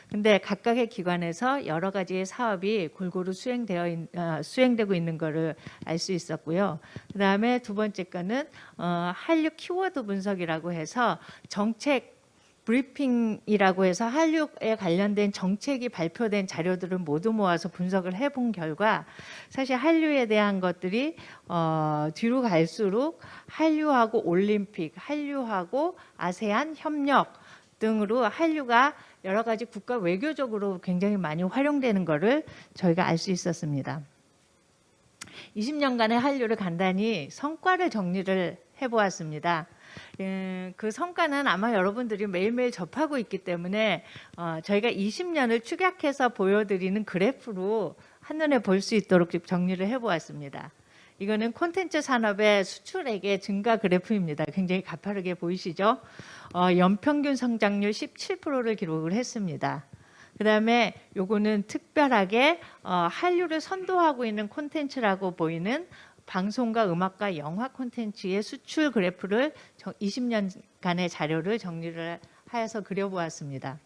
근데 각각의 기관에서 여러 가지의 사업이 골고루 수행되고 있는 것을 알 수 있었고요. 그다음에 두 번째 거는 한류 키워드 분석이라고 해서 정책 브리핑이라고 해서 한류에 관련된 정책이 발표된 자료들을 모두 모아서 분석을 해본 결과 사실 한류에 대한 것들이 뒤로 갈수록 한류하고 올림픽, 한류하고 아세안 협력 등으로 한류가 여러 가지 국가 외교적으로 굉장히 많이 활용되는 것을 저희가 알 수 있었습니다. 20년간의 한류를 간단히 성과를 정리를 해보았습니다. 그 성과는 아마 여러분들이 매일매일 접하고 있기 때문에 저희가 20년을 축약해서 보여드리는 그래프로 한눈에 볼 수 있도록 정리를 해보았습니다. 이거는 콘텐츠 산업의 수출액의 증가 그래프입니다. 굉장히 가파르게 보이시죠? 연평균 성장률 17%를 기록을 했습니다. 그 다음에 요거는 특별하게 한류를 선도하고 있는 콘텐츠라고 보이는 방송과 음악과 영화 콘텐츠의 수출 그래프를 20년간의 자료를 정리를 하여서 그려보았습니다.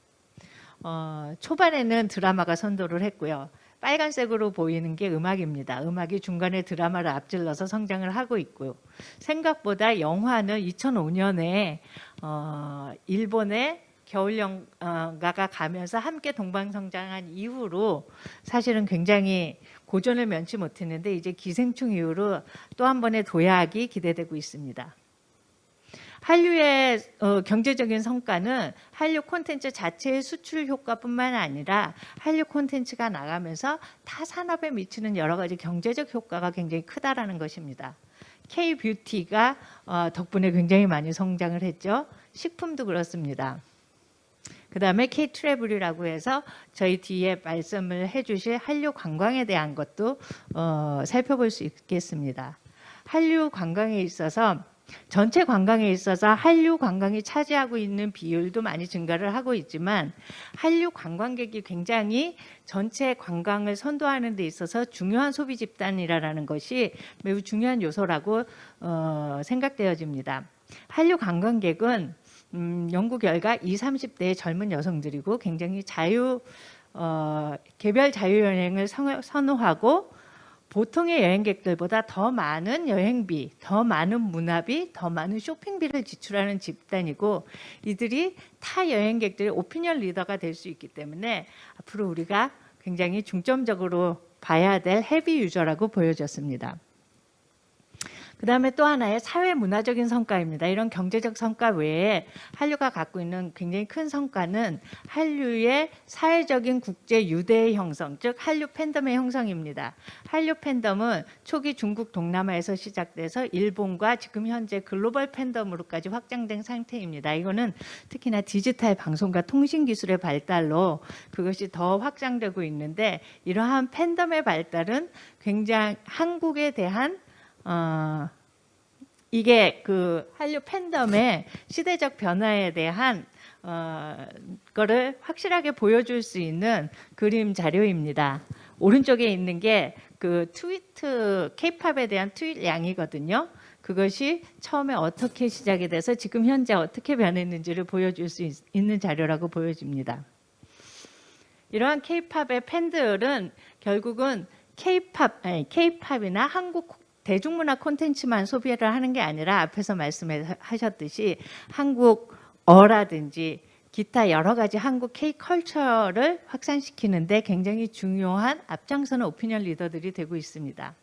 초반에는 드라마가 선도를 했고요. 빨간색으로 보이는 게 음악입니다. 음악이 중간에 드라마를 앞질러서 성장을 하고 있고요. 생각보다 영화는 2005년에 일본의 겨울연가가 가면서 함께 동방성장한 이후로 사실은 굉장히 고전을 면치 못했는데 이제 기생충 이후로 또 한 번의 도약이 기대되고 있습니다. 한류의 경제적인 성과는 한류 콘텐츠 자체의 수출 효과뿐만 아니라 한류 콘텐츠가 나가면서 타 산업에 미치는 여러 가지 경제적 효과가 굉장히 크다라는 것입니다. K-뷰티가 덕분에 굉장히 많이 성장을 했죠. 식품도 그렇습니다. 그 다음에 K-트래블이라고 해서 저희 뒤에 말씀을 해주실 한류 관광에 대한 것도 살펴볼 수 있겠습니다. 한류 관광에 있어서 전체 관광에 있어서 한류 관광이 차지하고 있는 비율도 많이 증가를 하고 있지만 한류 관광객이 굉장히 전체 관광을 선도하는 데 있어서 중요한 소비 집단이라는 것이 매우 중요한 요소라고 생각되어집니다. 한류 관광객은 연구 결과 20, 30대의 젊은 여성들이고 굉장히 개별 자유여행을 선호하고 보통의 여행객들보다 더 많은 여행비, 더 많은 문화비, 더 많은 쇼핑비를 지출하는 집단이고 이들이 타 여행객들의 오피니언 리더가 될 수 있기 때문에 앞으로 우리가 굉장히 중점적으로 봐야 될 헤비 유저라고 보여졌습니다. 그 다음에 또 하나의 사회 문화적인 성과입니다. 이런 경제적 성과 외에 한류가 갖고 있는 굉장히 큰 성과는 한류의 사회적인 국제 유대의 형성, 즉 한류 팬덤의 형성입니다. 한류 팬덤은 초기 중국 동남아에서 시작돼서 일본과 지금 현재 글로벌 팬덤으로까지 확장된 상태입니다. 이거는 특히나 디지털 방송과 통신 기술의 발달로 그것이 더 확장되고 있는데 이러한 팬덤의 발달은 굉장히 한국에 대한 이게 그 한류 팬덤의 시대적 변화에 대한 거를 확실하게 보여줄 수 있는 그림 자료입니다. 오른쪽에 있는 게 그 트위트, K-팝에 대한 트윗 양이거든요. 그것이 처음에 어떻게 시작이 돼서 지금 현재 어떻게 변했는지를 보여줄 수 있는 자료라고 보여집니다. 이러한 K-팝의 팬들은 결국은 K-팝이나 한국 대중문화 콘텐츠만 소비를 하는 게 아니라 앞에서 말씀하셨듯이 한국어라든지 기타 여러 가지 한국 K-컬처를 확산시키는데 굉장히 중요한 앞장서는 오피니언 리더들이 되고 있습니다.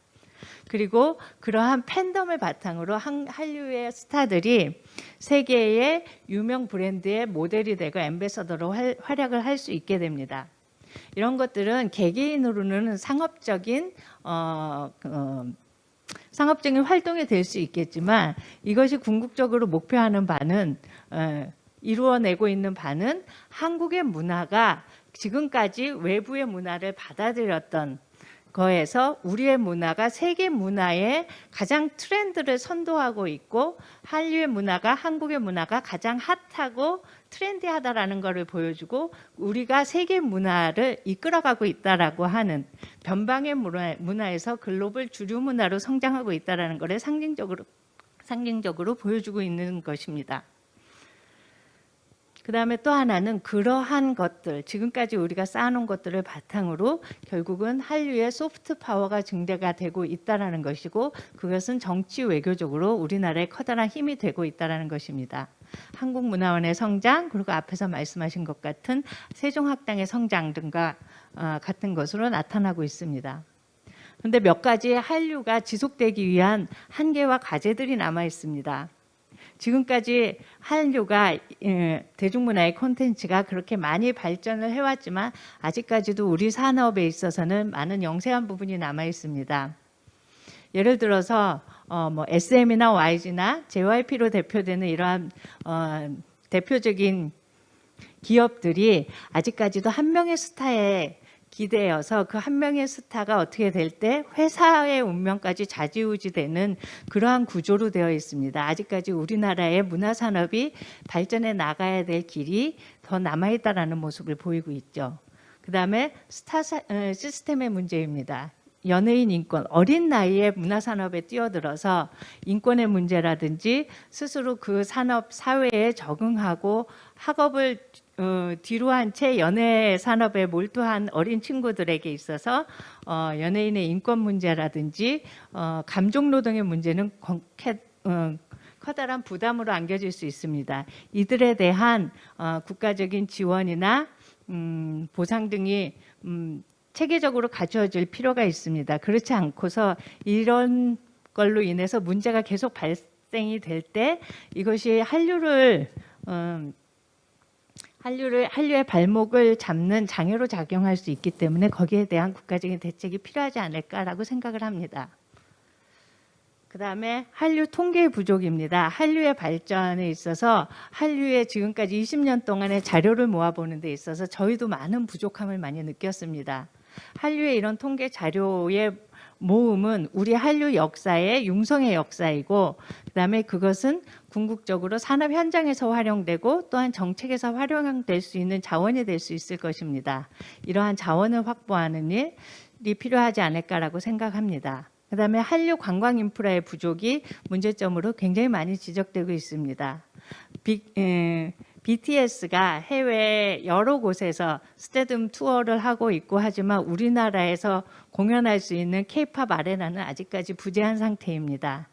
그리고 그러한 팬덤을 바탕으로 한류의 스타들이 세계의 유명 브랜드의 모델이 되고 앰베서더로 활약을 할 수 있게 됩니다. 이런 것들은 개개인으로는 상업적인 활동이 될 수 있겠지만 이것이 궁극적으로 목표하는 바는 이루어내고 있는 바는 한국의 문화가 지금까지 외부의 문화를 받아들였던 거에서 우리의 문화가 세계 문화의 가장 트렌드를 선도하고 있고 한류의 문화가 한국의 문화가 가장 핫하고 트렌디하다라는 것을 보여주고 우리가 세계 문화를 이끌어가고 있다라고 하는 변방의 문화에서 글로벌 주류 문화로 성장하고 있다라는 것을 상징적으로 보여주고 있는 것입니다. 그 다음에 또 하나는 그러한 것들, 지금까지 우리가 쌓아놓은 것들을 바탕으로 결국은 한류의 소프트 파워가 증대가 되고 있다는 것이고 그것은 정치 외교적으로 우리나라의 커다란 힘이 되고 있다는 것입니다. 한국문화원의 성장 그리고 앞에서 말씀하신 것 같은 세종학당의 성장 등과 같은 것으로 나타나고 있습니다. 그런데 몇 가지 한류가 지속되기 위한 한계와 과제들이 남아 있습니다. 지금까지 한류가 대중문화의 콘텐츠가 그렇게 많이 발전을 해왔지만 아직까지도 우리 산업에 있어서는 많은 영세한 부분이 남아 있습니다. 예를 들어서 SM이나 YG나 JYP로 대표되는 이러한 대표적인 기업들이 아직까지도 한 명의 스타에 기대어서 그 한 명의 스타가 어떻게 될 때 회사의 운명까지 좌지우지되는 그러한 구조로 되어 있습니다. 아직까지 우리나라의 문화산업이 발전해 나가야 될 길이 더 남아있다는 모습을 보이고 있죠. 그 다음에 스타 시스템의 문제입니다. 연예인 인권, 어린 나이에 문화산업에 뛰어들어서 인권의 문제라든지 스스로 그 산업 사회에 적응하고 학업을 뒤로 한 채 연예 산업에 몰두한 어린 친구들에게 있어서 연예인의 인권 문제라든지 감정 노동의 문제는 커다란 부담으로 안겨질 수 있습니다. 이들에 대한 국가적인 지원이나 보상 등이 체계적으로 갖춰질 필요가 있습니다. 그렇지 않고서 이런 걸로 인해서 문제가 계속 발생이 될 때 이것이 한류의 발목을 잡는 장애로 작용할 수 있기 때문에 거기에 대한 국가적인 대책이 필요하지 않을까라고 생각을 합니다. 그 다음에 한류 통계 부족입니다. 한류의 발전에 있어서 한류의 지금까지 20년 동안의 자료를 모아보는 데 있어서 저희도 많은 부족함을 많이 느꼈습니다. 한류의 이런 통계 자료의 모음은 우리 한류 역사의 융성의 역사이고 그다음에 그것은 궁극적으로 산업 현장에서 활용되고 또한 정책에서 활용될 수 있는 자원이 될 수 있을 것입니다. 이러한 자원을 확보하는 일이 필요하지 않을까라고 생각합니다. 그다음에 한류 관광 인프라의 부족이 문제점으로 굉장히 많이 지적되고 있습니다. BTS가 해외 여러 곳에서 스테디움 투어를 하고 있고 하지만 우리나라에서 공연할 수 있는 K-팝 아레나는 아직까지 부재한 상태입니다.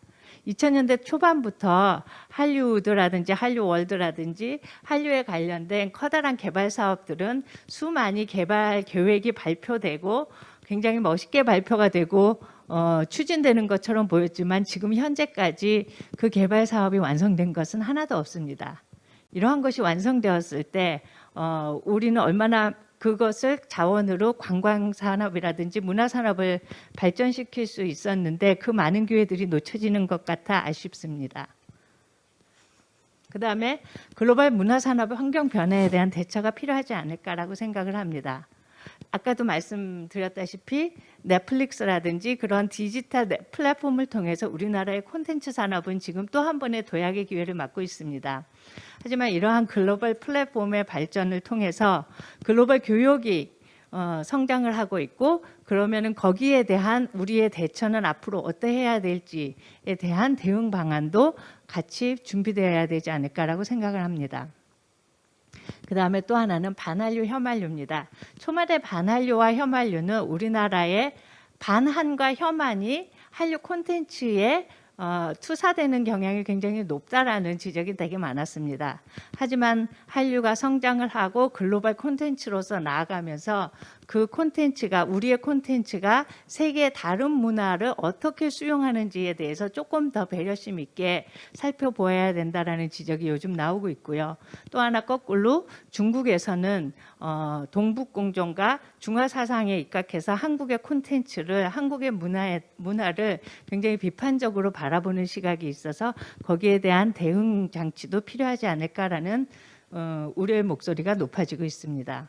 2000년대 초반부터 할리우드라든지 한류월드라든지 한류에 관련된 커다란 개발 사업들은 수많이 개발 계획이 발표되고 굉장히 멋있게 발표가 되고 추진되는 것처럼 보였지만 지금 현재까지 그 개발 사업이 완성된 것은 하나도 없습니다. 이러한 것이 완성되었을 때 우리는 얼마나 그것을 자원으로 관광산업이라든지 문화산업을 발전시킬 수 있었는데 그 많은 기회들이 놓쳐지는 것 같아 아쉽습니다. 그다음에 글로벌 문화산업의 환경 변화에 대한 대처가 필요하지 않을까라고 생각을 합니다. 아까도 말씀드렸다시피 넷플릭스라든지 그런 디지털 플랫폼을 통해서 우리나라의 콘텐츠 산업은 지금 또 한 번의 도약의 기회를 맞고 있습니다. 하지만 이러한 글로벌 플랫폼의 발전을 통해서 글로벌 교역이 성장을 하고 있고 그러면은 거기에 대한 우리의 대처는 앞으로 어떻게 해야 될지에 대한 대응 방안도 같이 준비되어야 되지 않을까라고 생각을 합니다. 그 다음에 또 하나는 반한류, 혐한류입니다. 초말의 반한류와 혐한류는 우리나라의 반한과 혐한이 한류 콘텐츠의 투사되는 경향이 굉장히 높다라는 지적이 되게 많았습니다. 하지만 한류가 성장을 하고 글로벌 콘텐츠로서 나아가면서 그 콘텐츠가 우리의 콘텐츠가 세계의 다른 문화를 어떻게 수용하는지에 대해서 조금 더 배려심 있게 살펴보아야 된다라는 지적이 요즘 나오고 있고요. 또 하나 거꾸로 중국에서는 동북공정과 중화사상에 입각해서 한국의 콘텐츠를 한국의 문화를 굉장히 비판적으로 바라보는 시각이 있어서 거기에 대한 대응 장치도 필요하지 않을까라는 우려의 목소리가 높아지고 있습니다.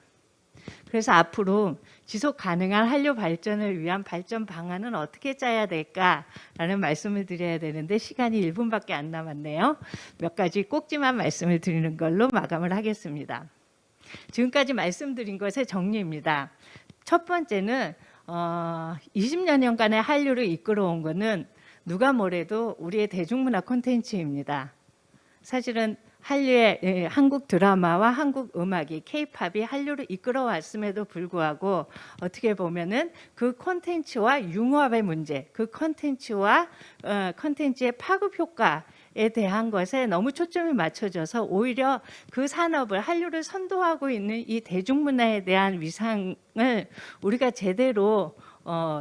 그래서 앞으로 지속 가능한 한류 발전을 위한 발전 방안은 어떻게 짜야 될까라는 말씀을 드려야 되는데 시간이 1분밖에 안 남았네요. 몇 가지 꼭지만 말씀을 드리는 걸로 마감을 하겠습니다. 지금까지 말씀드린 것의 정리입니다. 첫 번째는 20여년간의 한류를 이끌어온 것은 누가 뭐래도 우리의 대중문화 콘텐츠입니다. 사실은 한류의 한국 드라마와 한국 음악이 K-팝이 한류를 이끌어왔음에도 불구하고 어떻게 보면은 그 콘텐츠와 융합의 문제, 그 콘텐츠와 콘텐츠의 파급 효과에 대한 것에 너무 초점이 맞춰져서 오히려 그 산업을 한류를 선도하고 있는 이 대중문화에 대한 위상을 우리가 제대로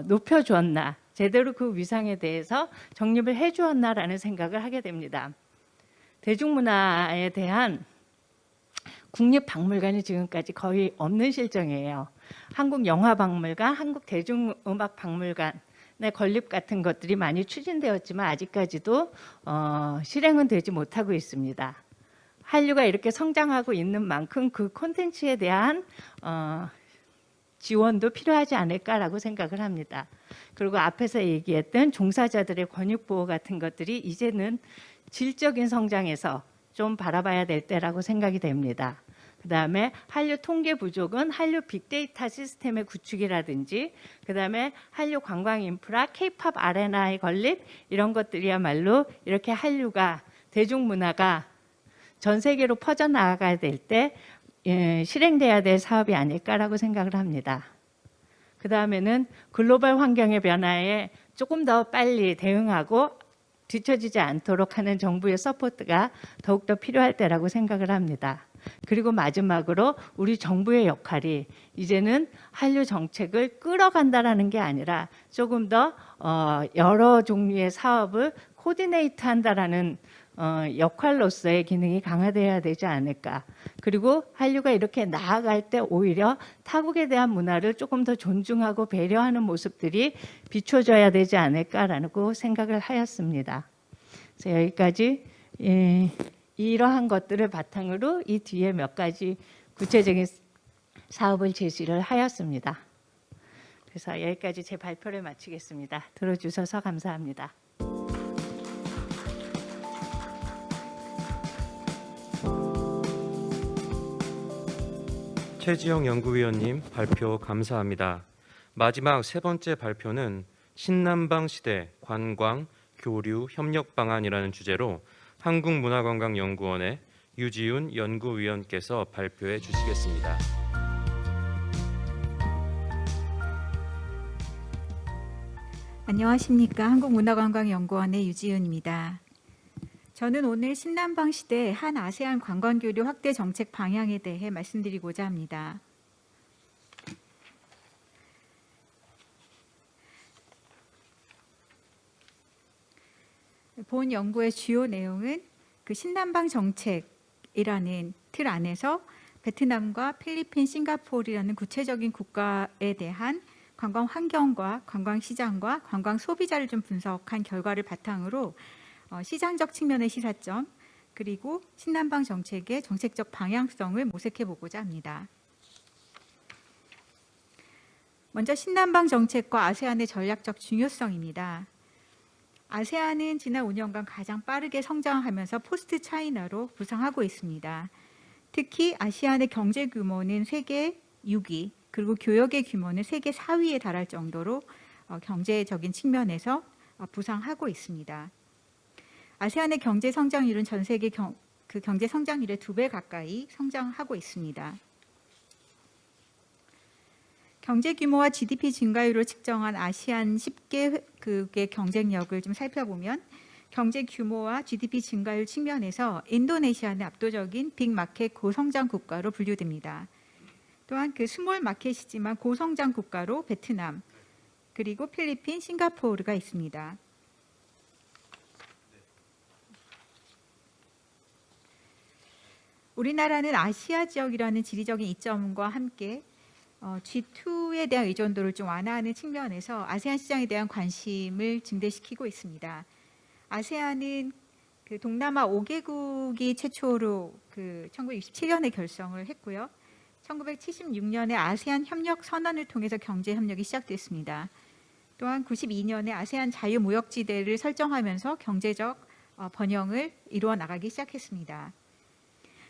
높여주었나, 제대로 그 위상에 대해서 정립을 해주었나라는 생각을 하게 됩니다. 대중문화에 대한 국립박물관이 지금까지 거의 없는 실정이에요. 한국영화박물관, 한국대중음악박물관의 건립 같은 것들이 많이 추진되었지만 아직까지도 실행은 되지 못하고 있습니다. 한류가 이렇게 성장하고 있는 만큼 그 콘텐츠에 대한 지원도 필요하지 않을까라고 생각을 합니다. 그리고 앞에서 얘기했던 종사자들의 권익보호 같은 것들이 이제는 질적인 성장에서 좀 바라봐야 될 때라고 생각이 됩니다. 그다음에 한류 통계 부족은 한류 빅데이터 시스템의 구축이라든지 그다음에 한류 관광 인프라, K-팝 아레나의 건립 이런 것들이야말로 이렇게 한류가 대중문화가 전 세계로 퍼져나가야 될 때 실행돼야 될 사업이 아닐까라고 생각을 합니다. 그다음에는 글로벌 환경의 변화에 조금 더 빨리 대응하고 뒤처지지 않도록 하는 정부의 서포트가 더욱더 필요할 때라고 생각을 합니다. 그리고 마지막으로 우리 정부의 역할이 이제는 한류 정책을 끌어간다라는 게 아니라 조금 더 여러 종류의 사업을 코디네이트 한다라는 역할로서의 기능이 강화되어야 되지 않을까. 그리고 한류가 이렇게 나아갈 때 오히려 타국에 대한 문화를 조금 더 존중하고 배려하는 모습들이 비춰져야 되지 않을까라고 생각을 하였습니다. 그래서 여기까지 이러한 것들을 바탕으로 이 뒤에 몇 가지 구체적인 사업을 제시를 하였습니다. 그래서 여기까지 제 발표를 마치겠습니다. 들어주셔서 감사합니다. 최지영 연구위원님 발표 감사합니다. 마지막 세 번째 발표는 신남방 시대 관광, 교류, 협력 방안이라는 주제로 한국문화관광연구원의 유지훈 연구위원께서 발표해 주시겠습니다. 안녕하십니까. 한국문화관광연구원의 유지훈입니다. 저는 오늘 신남방 시대 한 아세안 관광교류 확대 정책 방향에 대해 말씀드리고자 합니다. 본 연구의 주요 내용은 그 신남방 정책이라는 틀 안에서 베트남과 필리핀, 싱가포르라는 구체적인 국가에 대한 관광 환경과 관광 시장과 관광 소비자를 좀 분석한 결과를 바탕으로 시장적 측면의 시사점 그리고 신남방 정책의 정책적 방향성을 모색해 보고자 합니다. 먼저 신남방 정책과 아세안의 전략적 중요성입니다. 아세안은 지난 5년간 가장 빠르게 성장하면서 포스트 차이나로 부상하고 있습니다. 특히 아시안의 경제 규모는 세계 6위 그리고 교역의 규모는 세계 4위에 달할 정도로 경제적인 측면에서 부상하고 있습니다. 아세안의 경제 성장률은 전 세계 그 경제 성장률의 2배 가까이 성장하고 있습니다. 경제 규모와 GDP 증가율을 측정한 아시안 10개국의 경쟁력을 좀 살펴보면 경제 규모와 GDP 증가율 측면에서 인도네시아는 압도적인 빅마켓 고성장 국가로 분류됩니다. 또한 그 스몰 마켓이지만 고성장 국가로 베트남, 그리고 필리핀, 싱가포르가 있습니다. 우리나라는 아시아 지역이라는 지리적인 이점과 함께 G2에 대한 의존도를 좀 완화하는 측면에서 아세안 시장에 대한 관심을 증대시키고 있습니다. 아세안은 그 동남아 5개국이 최초로 그 1967년에 결성을 했고요. 1976년에 아세안 협력 선언을 통해서 경제 협력이 시작됐습니다. 또한 92년에 아세안 자유무역지대를 설정하면서 경제적 번영을 이루어 나가기 시작했습니다.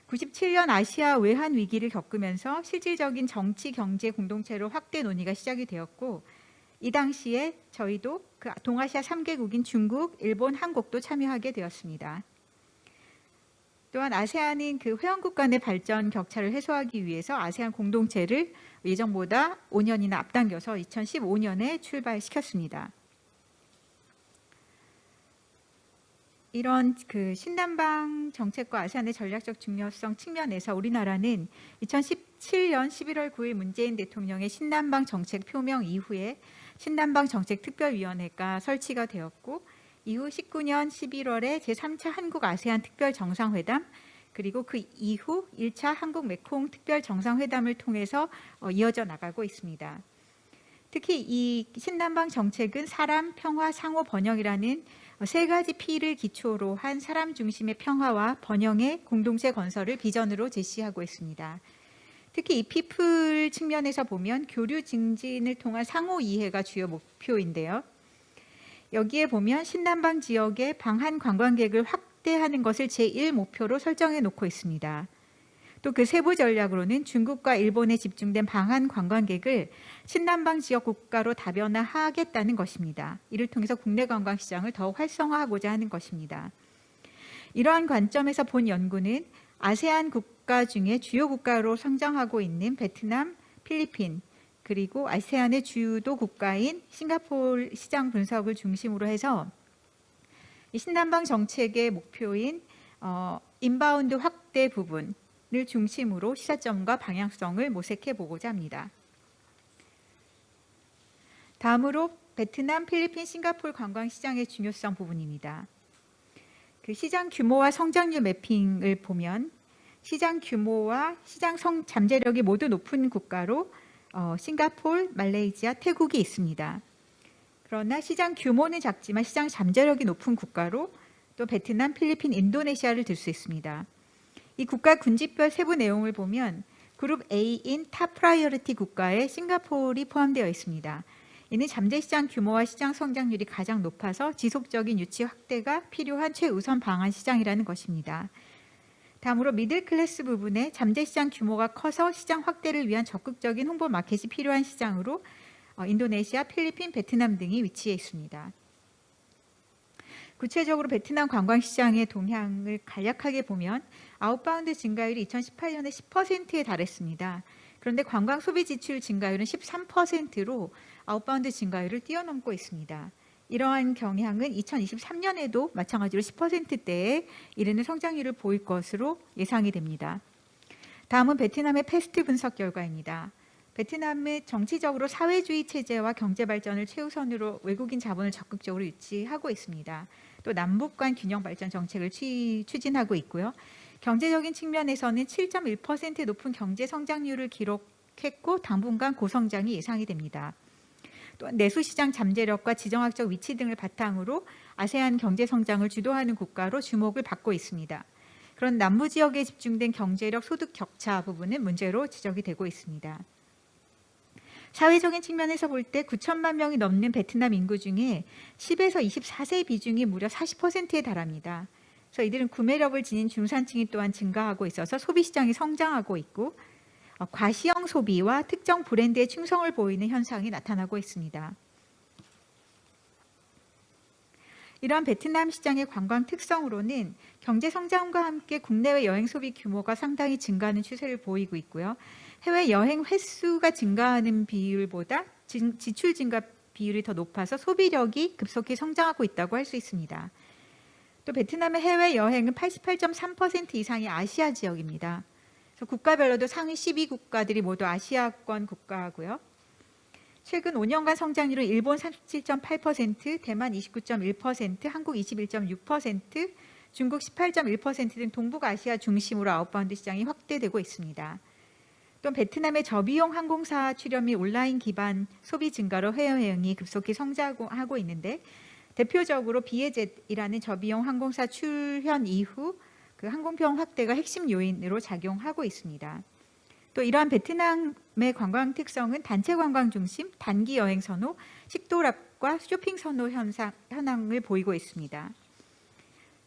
97년 아시아 외환 위기를 겪으면서 실질적인 정치 경제 공동체로 확대 논의가 시작이 되었고, 이 당시에 저희도 그 동아시아 3개국인 중국, 일본, 한국도 참여하게 되었습니다. 또한 아세안은 그 회원국 간의 발전 격차를 해소하기 위해서 아세안 공동체를 예정보다 5년이나 앞당겨서 2015년에 출발시켰습니다. 이런 그 신남방 정책과 아세안의 전략적 중요성 측면에서 우리나라는 2017년 11월 9일 문재인 대통령의 신남방 정책 표명 이후에 신남방 정책 특별위원회가 설치가 되었고, 이후 19년 11월에 제3차 한국 아세안 특별 정상회담, 그리고 그 이후 1차 한국 메콩 특별 정상회담을 통해서 이어져 나가고 있습니다. 특히 이 신남방 정책은 사람, 평화, 상호 번영이라는 세 가지 P를 기초로 한 사람 중심의 평화와 번영의 공동체 건설을 비전으로 제시하고 있습니다. 특히 이 피플 측면에서 보면 교류 증진을 통한 상호 이해가 주요 목표인데요. 여기에 보면 신남방 지역의 방한 관광객을 확대하는 것을 제1 목표로 설정해 놓고 있습니다. 또 그 세부 전략으로는 중국과 일본에 집중된 방한 관광객을 신남방 지역 국가로 다변화하겠다는 것입니다. 이를 통해서 국내 관광 시장을 더욱 활성화하고자 하는 것입니다. 이러한 관점에서 본 연구는 아세안 국가 중에 주요 국가로 성장하고 있는 베트남, 필리핀, 그리고 아세안의 주도 국가인 싱가포르 시장 분석을 중심으로 해서 이 신남방 정책의 목표인 인바운드 확대 부분을 중심으로 시사점과 방향성을 모색해 보고자 합니다. 다음으로 베트남, 필리핀, 싱가포르 관광 시장의 중요성 부분입니다. 그 시장 규모와 성장률 매핑을 보면 시장 규모와 시장 잠재력이 모두 높은 국가로 싱가포르, 말레이시아, 태국이 있습니다. 그러나 시장 규모는 작지만 시장 잠재력이 높은 국가로 또 베트남, 필리핀, 인도네시아를 들 수 있습니다. 이 국가 군집별 세부 내용을 보면 그룹 A인 탑 프라이어리티 국가에 싱가포르이 포함되어 있습니다. 이는 잠재 시장 규모와 시장 성장률이 가장 높아서 지속적인 유치 확대가 필요한 최우선 방안 시장이라는 것입니다. 다음으로 미들 클래스 부분에 잠재 시장 규모가 커서 시장 확대를 위한 적극적인 홍보 마켓이 필요한 시장으로 인도네시아, 필리핀, 베트남 등이 위치해 있습니다. 구체적으로 베트남 관광 시장의 동향을 간략하게 보면 아웃바운드 증가율이 2018년에 10%에 달했습니다. 그런데 관광 소비 지출 증가율은 13%로 아웃바운드 증가율을 뛰어넘고 있습니다. 이러한 경향은 2023년에도 마찬가지로 10%대에 이르는 성장률을 보일 것으로 예상이 됩니다. 다음은 베트남의 패스트 분석 결과입니다. 베트남은 정치적으로 사회주의 체제와 경제 발전을 최우선으로 외국인 자본을 적극적으로 유치하고 있습니다. 또 남북 간 균형 발전 정책을 추진하고 있고요. 경제적인 측면에서는 7.1% 높은 경제 성장률을 기록했고 당분간 고성장이 예상이 됩니다. 또한 내수시장 잠재력과 지정학적 위치 등을 바탕으로 아세안 경제 성장을 주도하는 국가로 주목을 받고 있습니다. 그런 남부 지역에 집중된 경제력 소득 격차 부분은 문제로 지적이 되고 있습니다. 사회적인 측면에서 볼 때 9천만 명이 넘는 베트남 인구 중에 10에서 24세 비중이 무려 40%에 달합니다. 그래서 이들은 구매력을 지닌 중산층이 또한 증가하고 있어서 소비 시장이 성장하고 있고 과시형 소비와 특정 브랜드에 충성을 보이는 현상이 나타나고 있습니다. 이러한 베트남 시장의 관광 특성으로는 경제 성장과 함께 국내외 여행 소비 규모가 상당히 증가하는 추세를 보이고 있고요. 해외 여행 횟수가 증가하는 비율보다 지출 증가 비율이 더 높아서 소비력이 급속히 성장하고 있다고 할 수 있습니다. 또 베트남의 해외 여행은 88.3% 이상이 아시아 지역입니다. 그래서 국가별로도 상위 12국가들이 모두 아시아권 국가고요. 최근 5년간 성장률은 일본 37.8%, 대만 29.1%, 한국 21.6%, 중국 18.1% 등 동북아시아 중심으로 아웃바운드 시장이 확대되고 있습니다. 또 베트남의 저비용 항공사 출현 및 온라인 기반 소비 증가로 해외여행이 급속히 성장하고 있는데 대표적으로 비에젯이라는 저비용 항공사 출현 이후 그 항공편 확대가 핵심 요인으로 작용하고 있습니다. 또 이러한 베트남의 관광 특성은 단체 관광 중심, 단기 여행 선호, 식도락과 쇼핑 선호 현황을 보이고 있습니다.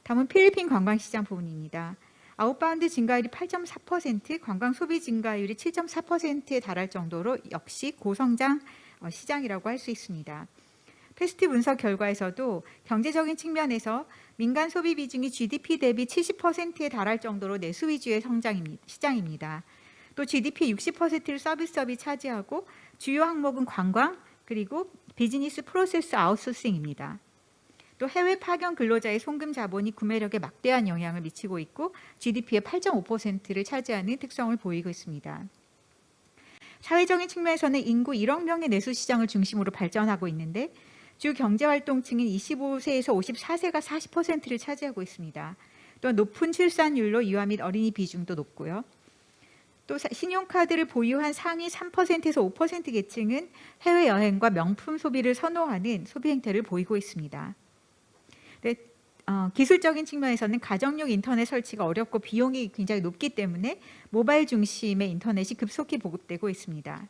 다음은 필리핀 관광 시장 부분입니다. 아웃바운드 증가율이 8.4%, 관광 소비 증가율이 7.4%에 달할 정도로 역시 고성장 시장이라고 할 수 있습니다. 패스트 분석 결과에서도 경제적인 측면에서 민간 소비 비중이 GDP 대비 70%에 달할 정도로 내수 위주의 시장입니다. 또 GDP 60%를 서비스업이 차지하고 주요 항목은 관광 그리고 비즈니스 프로세스 아웃소싱입니다. 또 해외 파견 근로자의 송금 자본이 구매력에 막대한 영향을 미치고 있고 GDP의 8.5%를 차지하는 특성을 보이고 있습니다. 사회적인 측면에서는 인구 1억 명의 내수 시장을 중심으로 발전하고 있는데 주 경제활동층인 25세에서 54세가 40%를 차지하고 있습니다. 또 높은 출산율로 유아 및 어린이 비중도 높고요. 또 신용카드를 보유한 상위 3%에서 5% 계층은 해외여행과 명품 소비를 선호하는 소비 행태를 보이고 있습니다. 네, 기술적인 측면에서는 가정용 인터넷 설치가 어렵고 비용이 굉장히 높기 때문에 모바일 중심의 인터넷이 급속히 보급되고 있습니다.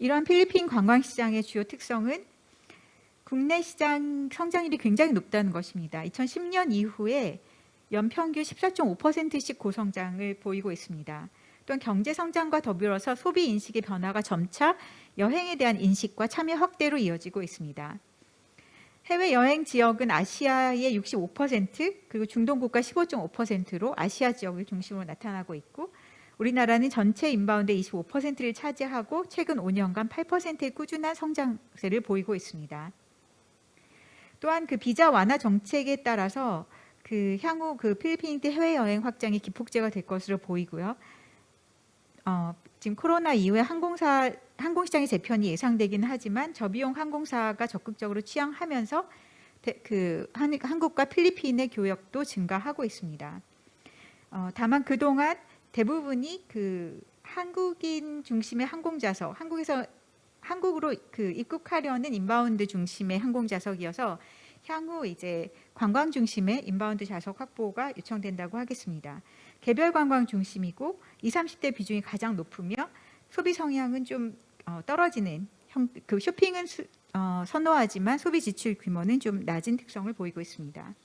이러한 필리핀 관광시장의 주요 특성은 국내 시장 성장률이 굉장히 높다는 것입니다. 2010년 이후에 연평균 14.5%씩 고성장을 보이고 있습니다. 또한 경제 성장과 더불어서 소비 인식의 변화가 점차 여행에 대한 인식과 참여 확대로 이어지고 있습니다. 해외 여행 지역은 아시아의 65% 그리고 중동 국가 15.5%로 아시아 지역을 중심으로 나타나고 있고 우리나라는 전체 인바운드의 25%를 차지하고 최근 5년간 8%의 꾸준한 성장세를 보이고 있습니다. 또한 그 비자 완화 정책에 따라서 그 향후 그 필리핀 해외 여행 확장이 기폭제가 될 것으로 보이고요. 지금 코로나 이후에 항공시장의 재편이 예상되기는 하지만 저비용 항공사가 적극적으로 취항하면서 한국과 필리핀의 교역도 증가하고 있습니다. 다만 그동안 대부분이 그 한국인 중심의 항공좌석, 한국으로 그 입국하려는 인바운드 중심의 항공좌석이어서 향후 이제 관광 중심의 인바운드 좌석 확보가 요청된다고 하겠습니다. 개별 관광 중심이고 20, 30대 비중이 가장 높으며 소비 성향은 좀 떨어지는 그 쇼핑은 선호하지만 소비 지출 규모는 좀 낮은 특성을 보이고 있습니다.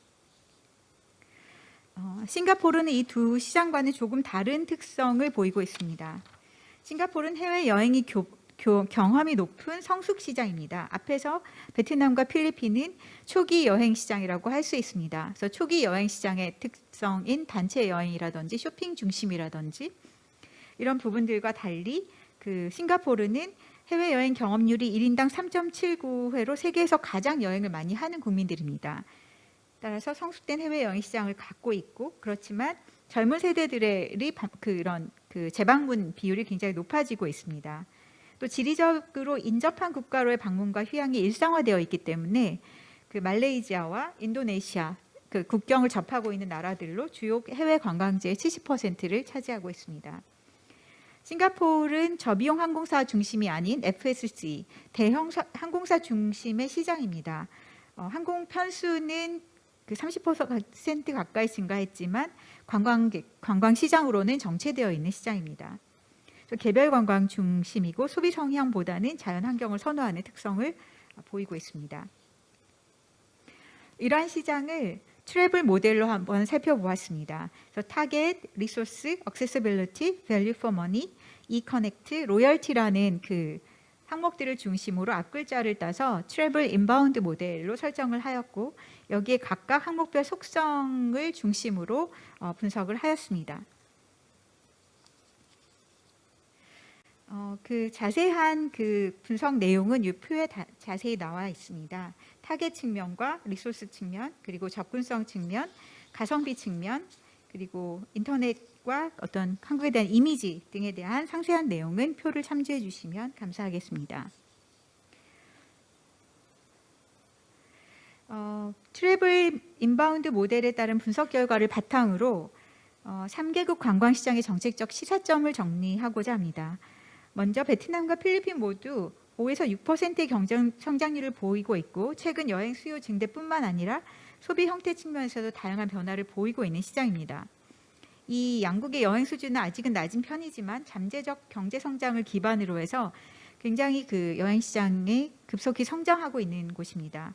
싱가포르는 이 두 시장과는 조금 다른 특성을 보이고 있습니다. 싱가포르는 해외 여행이 경험이 높은 성숙 시장입니다. 앞에서 베트남과 필리핀은 초기 여행 시장이라고 할 수 있습니다. 그래서 초기 여행 시장의 특성인 단체 여행이라든지 쇼핑 중심이라든지 이런 부분들과 달리 그 싱가포르는 해외 여행 경험률이 1인당 3.79회로 세계에서 가장 여행을 많이 하는 국민들입니다. 따라서 성숙된 해외 여행 시장을 갖고 있고 그렇지만 젊은 세대들의 그런 그 재방문 비율이 굉장히 높아지고 있습니다. 또 지리적으로 인접한 국가로의 방문과 휴양이 일상화되어 있기 때문에 그 말레이시아와 인도네시아 그 국경을 접하고 있는 나라들로 주요 해외 관광지의 70%를 차지하고 있습니다. 싱가포르는 저비용 항공사 중심이 아닌 FSC 대형 항공사 중심의 시장입니다. 항공 편수는 그 30% 가까이 증가했지만 관광 시장으로는 정체되어 있는 시장입니다. 개별 관광 중심이고 소비 성향보다는 자연 환경을 선호하는 특성을 보이고 있습니다. 이러한 시장을 트래블 모델로 한번 살펴보았습니다. 그래서 타겟, 리소스, 액세서빌리티, 밸류 포 머니, 이커넥트, 로열티라는 그 항목들을 중심으로 앞글자를 따서 트래블 인바운드 모델로 설정을 하였고 여기에 각각 항목별 속성을 중심으로 분석을 하였습니다. 그 자세한 그 분석 내용은 이 표에 자세히 나와 있습니다. 타겟 측면과 리소스 측면, 그리고 접근성 측면, 가성비 측면, 그리고 인터넷과 어떤 한국에 대한 이미지 등에 대한 상세한 내용은 표를 참조해 주시면 감사하겠습니다. 트래블 인바운드 모델에 따른 분석 결과를 바탕으로 3개국 관광시장의 정책적 시사점을 정리하고자 합니다. 먼저 베트남과 필리핀 모두 5에서 6%의 경제 성장률을 보이고 있고 최근 여행 수요 증대뿐만 아니라 소비 형태 측면에서도 다양한 변화를 보이고 있는 시장입니다. 이 양국의 여행 수준은 아직은 낮은 편이지만 잠재적 경제 성장을 기반으로 해서 굉장히 그 여행 시장이 급속히 성장하고 있는 곳입니다.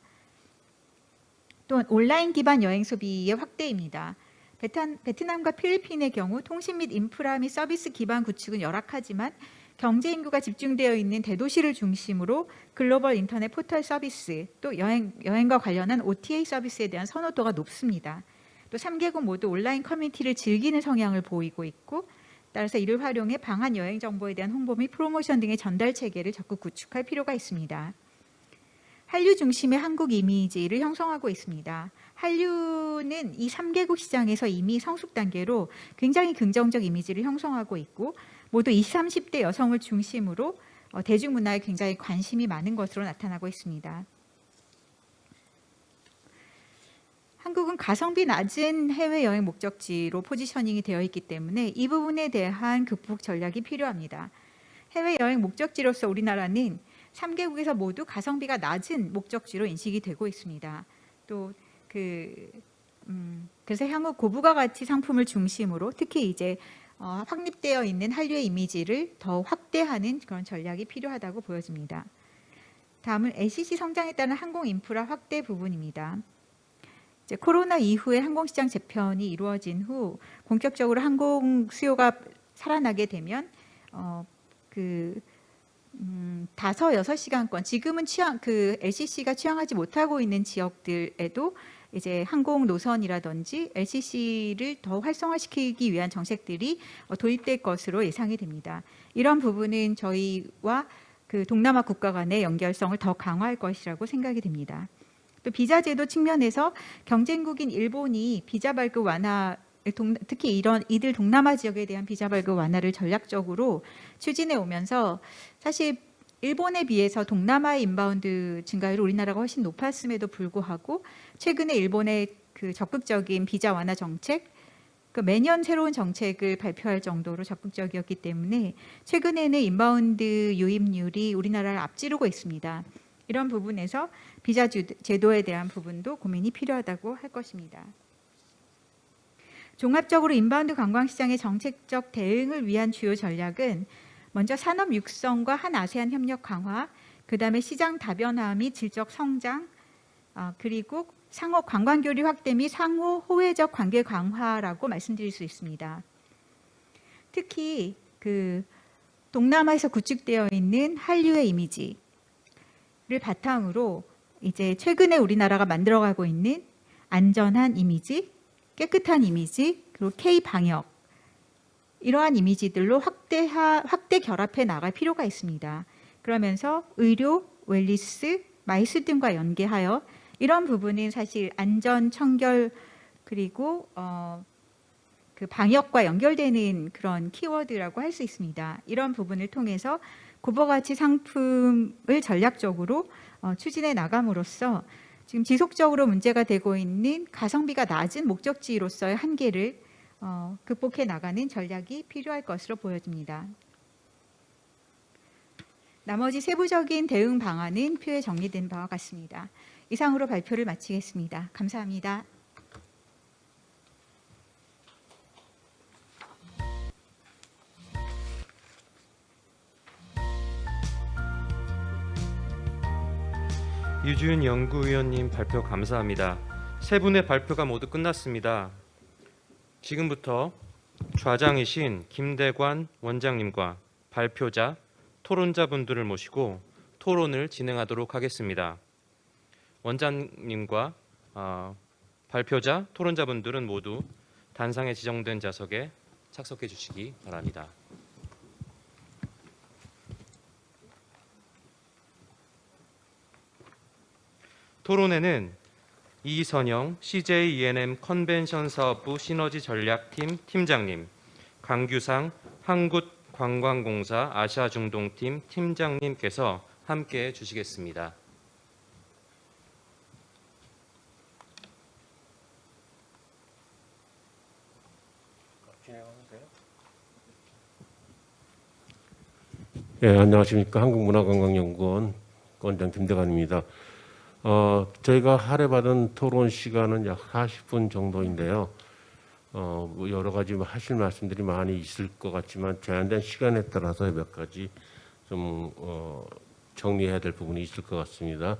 또한 온라인 기반 여행 소비의 확대입니다. 베트남과 필리핀의 경우 통신 및 인프라 및 서비스 기반 구축은 열악하지만 경제 인구가 집중되어 있는 대도시를 중심으로 글로벌 인터넷 포털 서비스, 또 여행과 관련한 OTA 서비스에 대한 선호도가 높습니다. 또 3개국 모두 온라인 커뮤니티를 즐기는 성향을 보이고 있고, 따라서 이를 활용해 방한 여행 정보에 대한 홍보 및 프로모션 등의 전달 체계를 적극 구축할 필요가 있습니다. 한류 중심의 한국 이미지를 형성하고 있습니다. 한류는 이 3개국 시장에서 이미 성숙 단계로 굉장히 긍정적 이미지를 형성하고 있고 모두 20, 30대 여성을 중심으로 대중문화에 굉장히 관심이 많은 것으로 나타나고 있습니다. 한국은 가성비 낮은 해외여행 목적지로 포지셔닝이 되어 있기 때문에 이 부분에 대한 극복 전략이 필요합니다. 해외여행 목적지로서 우리나라는 3개국에서 모두 가성비가 낮은 목적지로 인식이 되고 있습니다. 또 그래서 향후 고부가 가치 상품을 중심으로 특히 이제 확립되어 있는 한류의 이미지를 더 확대하는 그런 전략이 필요하다고 보여집니다. 다음은 LCC 성장에 따른 항공 인프라 확대 부분입니다. 이제 코로나 이후에 항공시장 재편이 이루어진 후 본격적으로 항공 수요가 살아나게 되면 5-6시간권 지금은 LCC가 취항하지 못하고 있는 지역들에도 이제 항공 노선이라든지 LCC를 더 활성화시키기 위한 정책들이 도입될 것으로 예상이 됩니다. 이런 부분은 저희와 그 동남아 국가 간의 연결성을 더 강화할 것이라고 생각이 됩니다. 또 비자 제도 측면에서 경쟁국인 일본이 비자 발급 완화, 특히 이들 동남아 지역에 대한 비자 발급 완화를 전략적으로 추진해 오면서 사실 일본에 비해서 동남아의 인바운드 증가율이 우리나라가 훨씬 높았음에도 불구하고 최근에 일본의 그 적극적인 비자 완화 정책, 매년 새로운 정책을 발표할 정도로 적극적이었기 때문에 최근에는 인바운드 유입률이 우리나라를 앞지르고 있습니다. 이런 부분에서 비자 제도에 대한 부분도 고민이 필요하다고 할 것입니다. 종합적으로 인바운드 관광시장의 정책적 대응을 위한 주요 전략은 먼저 산업 육성과 한 아세안 협력 강화, 그다음에 시장 다변화 및 질적 성장, 그리고 상호 관광교류 확대 및 상호 호혜적 관계 강화라고 말씀드릴 수 있습니다. 특히 동남아에서 구축되어 있는 한류의 이미지를 바탕으로 이제 최근에 우리나라가 만들어가고 있는 안전한 이미지, 깨끗한 이미지, 그리고 K 방역 이러한 이미지들로 확대 결합해 나갈 필요가 있습니다. 그러면서 의료, 웰니스, 마이스 등과 연계하여 이런 부분은 사실 안전, 청결 그리고 그 방역과 연결되는 그런 키워드라고 할 수 있습니다. 이런 부분을 통해서 고부가치 상품을 전략적으로 추진해 나감으로써 지금 지속적으로 문제가 되고 있는 가성비가 낮은 목적지로서의 한계를 극복해 나가는 전략이 필요할 것으로 보여집니다. 나머지 세부적인 대응 방안은 표에 정리된 바와 같습니다. 이상으로 발표를 마치겠습니다. 감사합니다. 유지윤 연구위원님 발표 감사합니다. 세 분의 발표가 모두 끝났습니다. 지금부터 좌장이신 김대관 원장님과 발표자, 토론자분들을 모시고 토론을 진행하도록 하겠습니다. 원장님과 발표자, 토론자분들은 모두 단상에 지정된 좌석에 착석해 주시기 바랍니다. 토론회는 이선영 CJ E&M 컨벤션 사업부 시너지 전략팀 팀장님, 강규상 한국관광공사 아시아 중동팀 팀장님께서 함께 해 주시겠습니다. 예, 안녕하십니까. 한국문화관광연구원 원장 김대관입니다. 저희가 할애받은 토론 시간은 약 40분 정도인데요. 뭐 여러 가지 하실 말씀들이 많이 있을 것 같지만 제한된 시간에 따라서 몇 가지 좀 정리해야 될 부분이 있을 것 같습니다.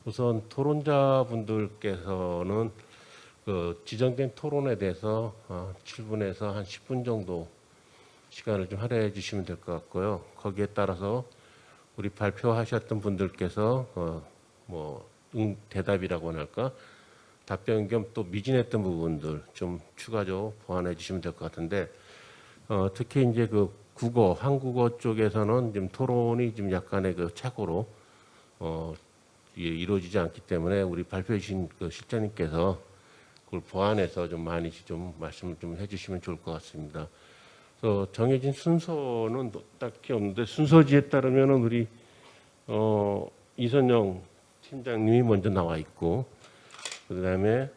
우선 토론자분들께서는 그 지정된 토론에 대해서 7분에서 한 10분 정도 시간을 좀 할애해 주시면 될 것 같고요. 거기에 따라서 우리 발표하셨던 분들께서 대답이라고 할까 답변 겸 또 미진했던 부분들 좀 추가적으로 보완해 주시면 될 것 같은데 특히 이제 그 국어, 한국어 쪽에서는 좀 토론이 좀 약간의 그 착오로 이루어지지 않기 때문에 우리 발표해 주신 그 실장님께서 그걸 보완해서 좀 많이 좀 말씀을 좀 해주시면 좋을 것 같습니다. 정해진 순서는 딱히 없는데 순서지에 따르면은 우리 이선영 팀장님이 먼저 나와 있고 그다음에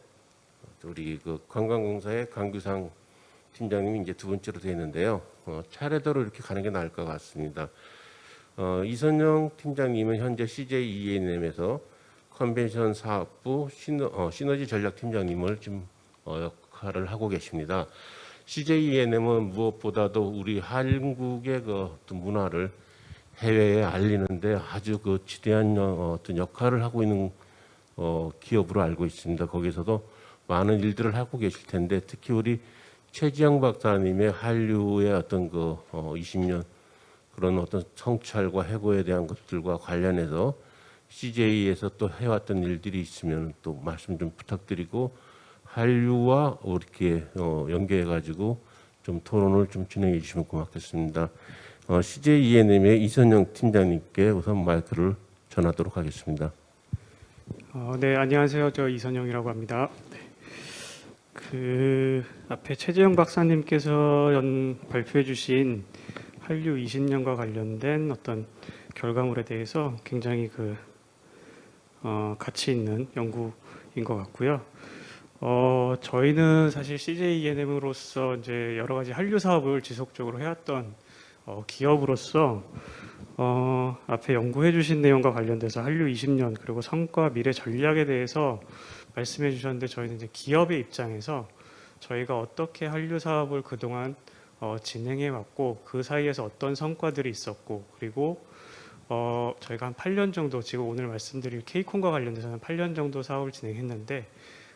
우리 그 관광공사의 강규상 팀장님이 이제 두 번째로 되어 있는데요. 차례대로 이렇게 가는 게 나을 것 같습니다. 이선영 팀장님은 현재 CJ E&M에서 컨벤션 사업부 시너지 전략 팀장님을 지금 역할을 하고 계십니다. CJ E&M은 무엇보다도 우리 한국의 그 어떤 문화를 해외에 알리는데 아주 그 지대한 어떤 역할을 하고 있는 기업으로 알고 있습니다. 거기서도 많은 일들을 하고 계실 텐데 특히 우리 최지영 박사님의 한류의 어떤 그 20년 그런 어떤 성찰과 해고에 대한 것들과 관련해서 CJ에서 또 해왔던 일들이 있으면 또 말씀 좀 부탁드리고 한류와 이렇게 연계해가지고 좀 토론을 좀 진행해 주시면 고맙겠습니다. CJ E&M의 이선영 팀장님께 우선 마이크를 전하도록 하겠습니다. 네, 안녕하세요. 저 이선영이라고 합니다. 네. 그 앞에 최재형 박사님께서 발표해 주신 한류 20년과 관련된 어떤 결과물에 대해서 굉장히 가치 있는 연구인 것 같고요. 저희는 사실 CJ E&M으로서 이제 여러 가지 한류 사업을 지속적으로 해왔던 기업으로서 앞에 연구해 주신 내용과 관련돼서 한류 20년 그리고 성과 미래 전략에 대해서 말씀해 주셨는데 저희는 이제 기업의 입장에서 저희가 어떻게 한류 사업을 그동안 진행해 왔고 그 사이에서 어떤 성과들이 있었고 그리고 저희가 한 8년 정도 지금 오늘 말씀드릴 K콘과 관련돼서는 8년 정도 사업을 진행했는데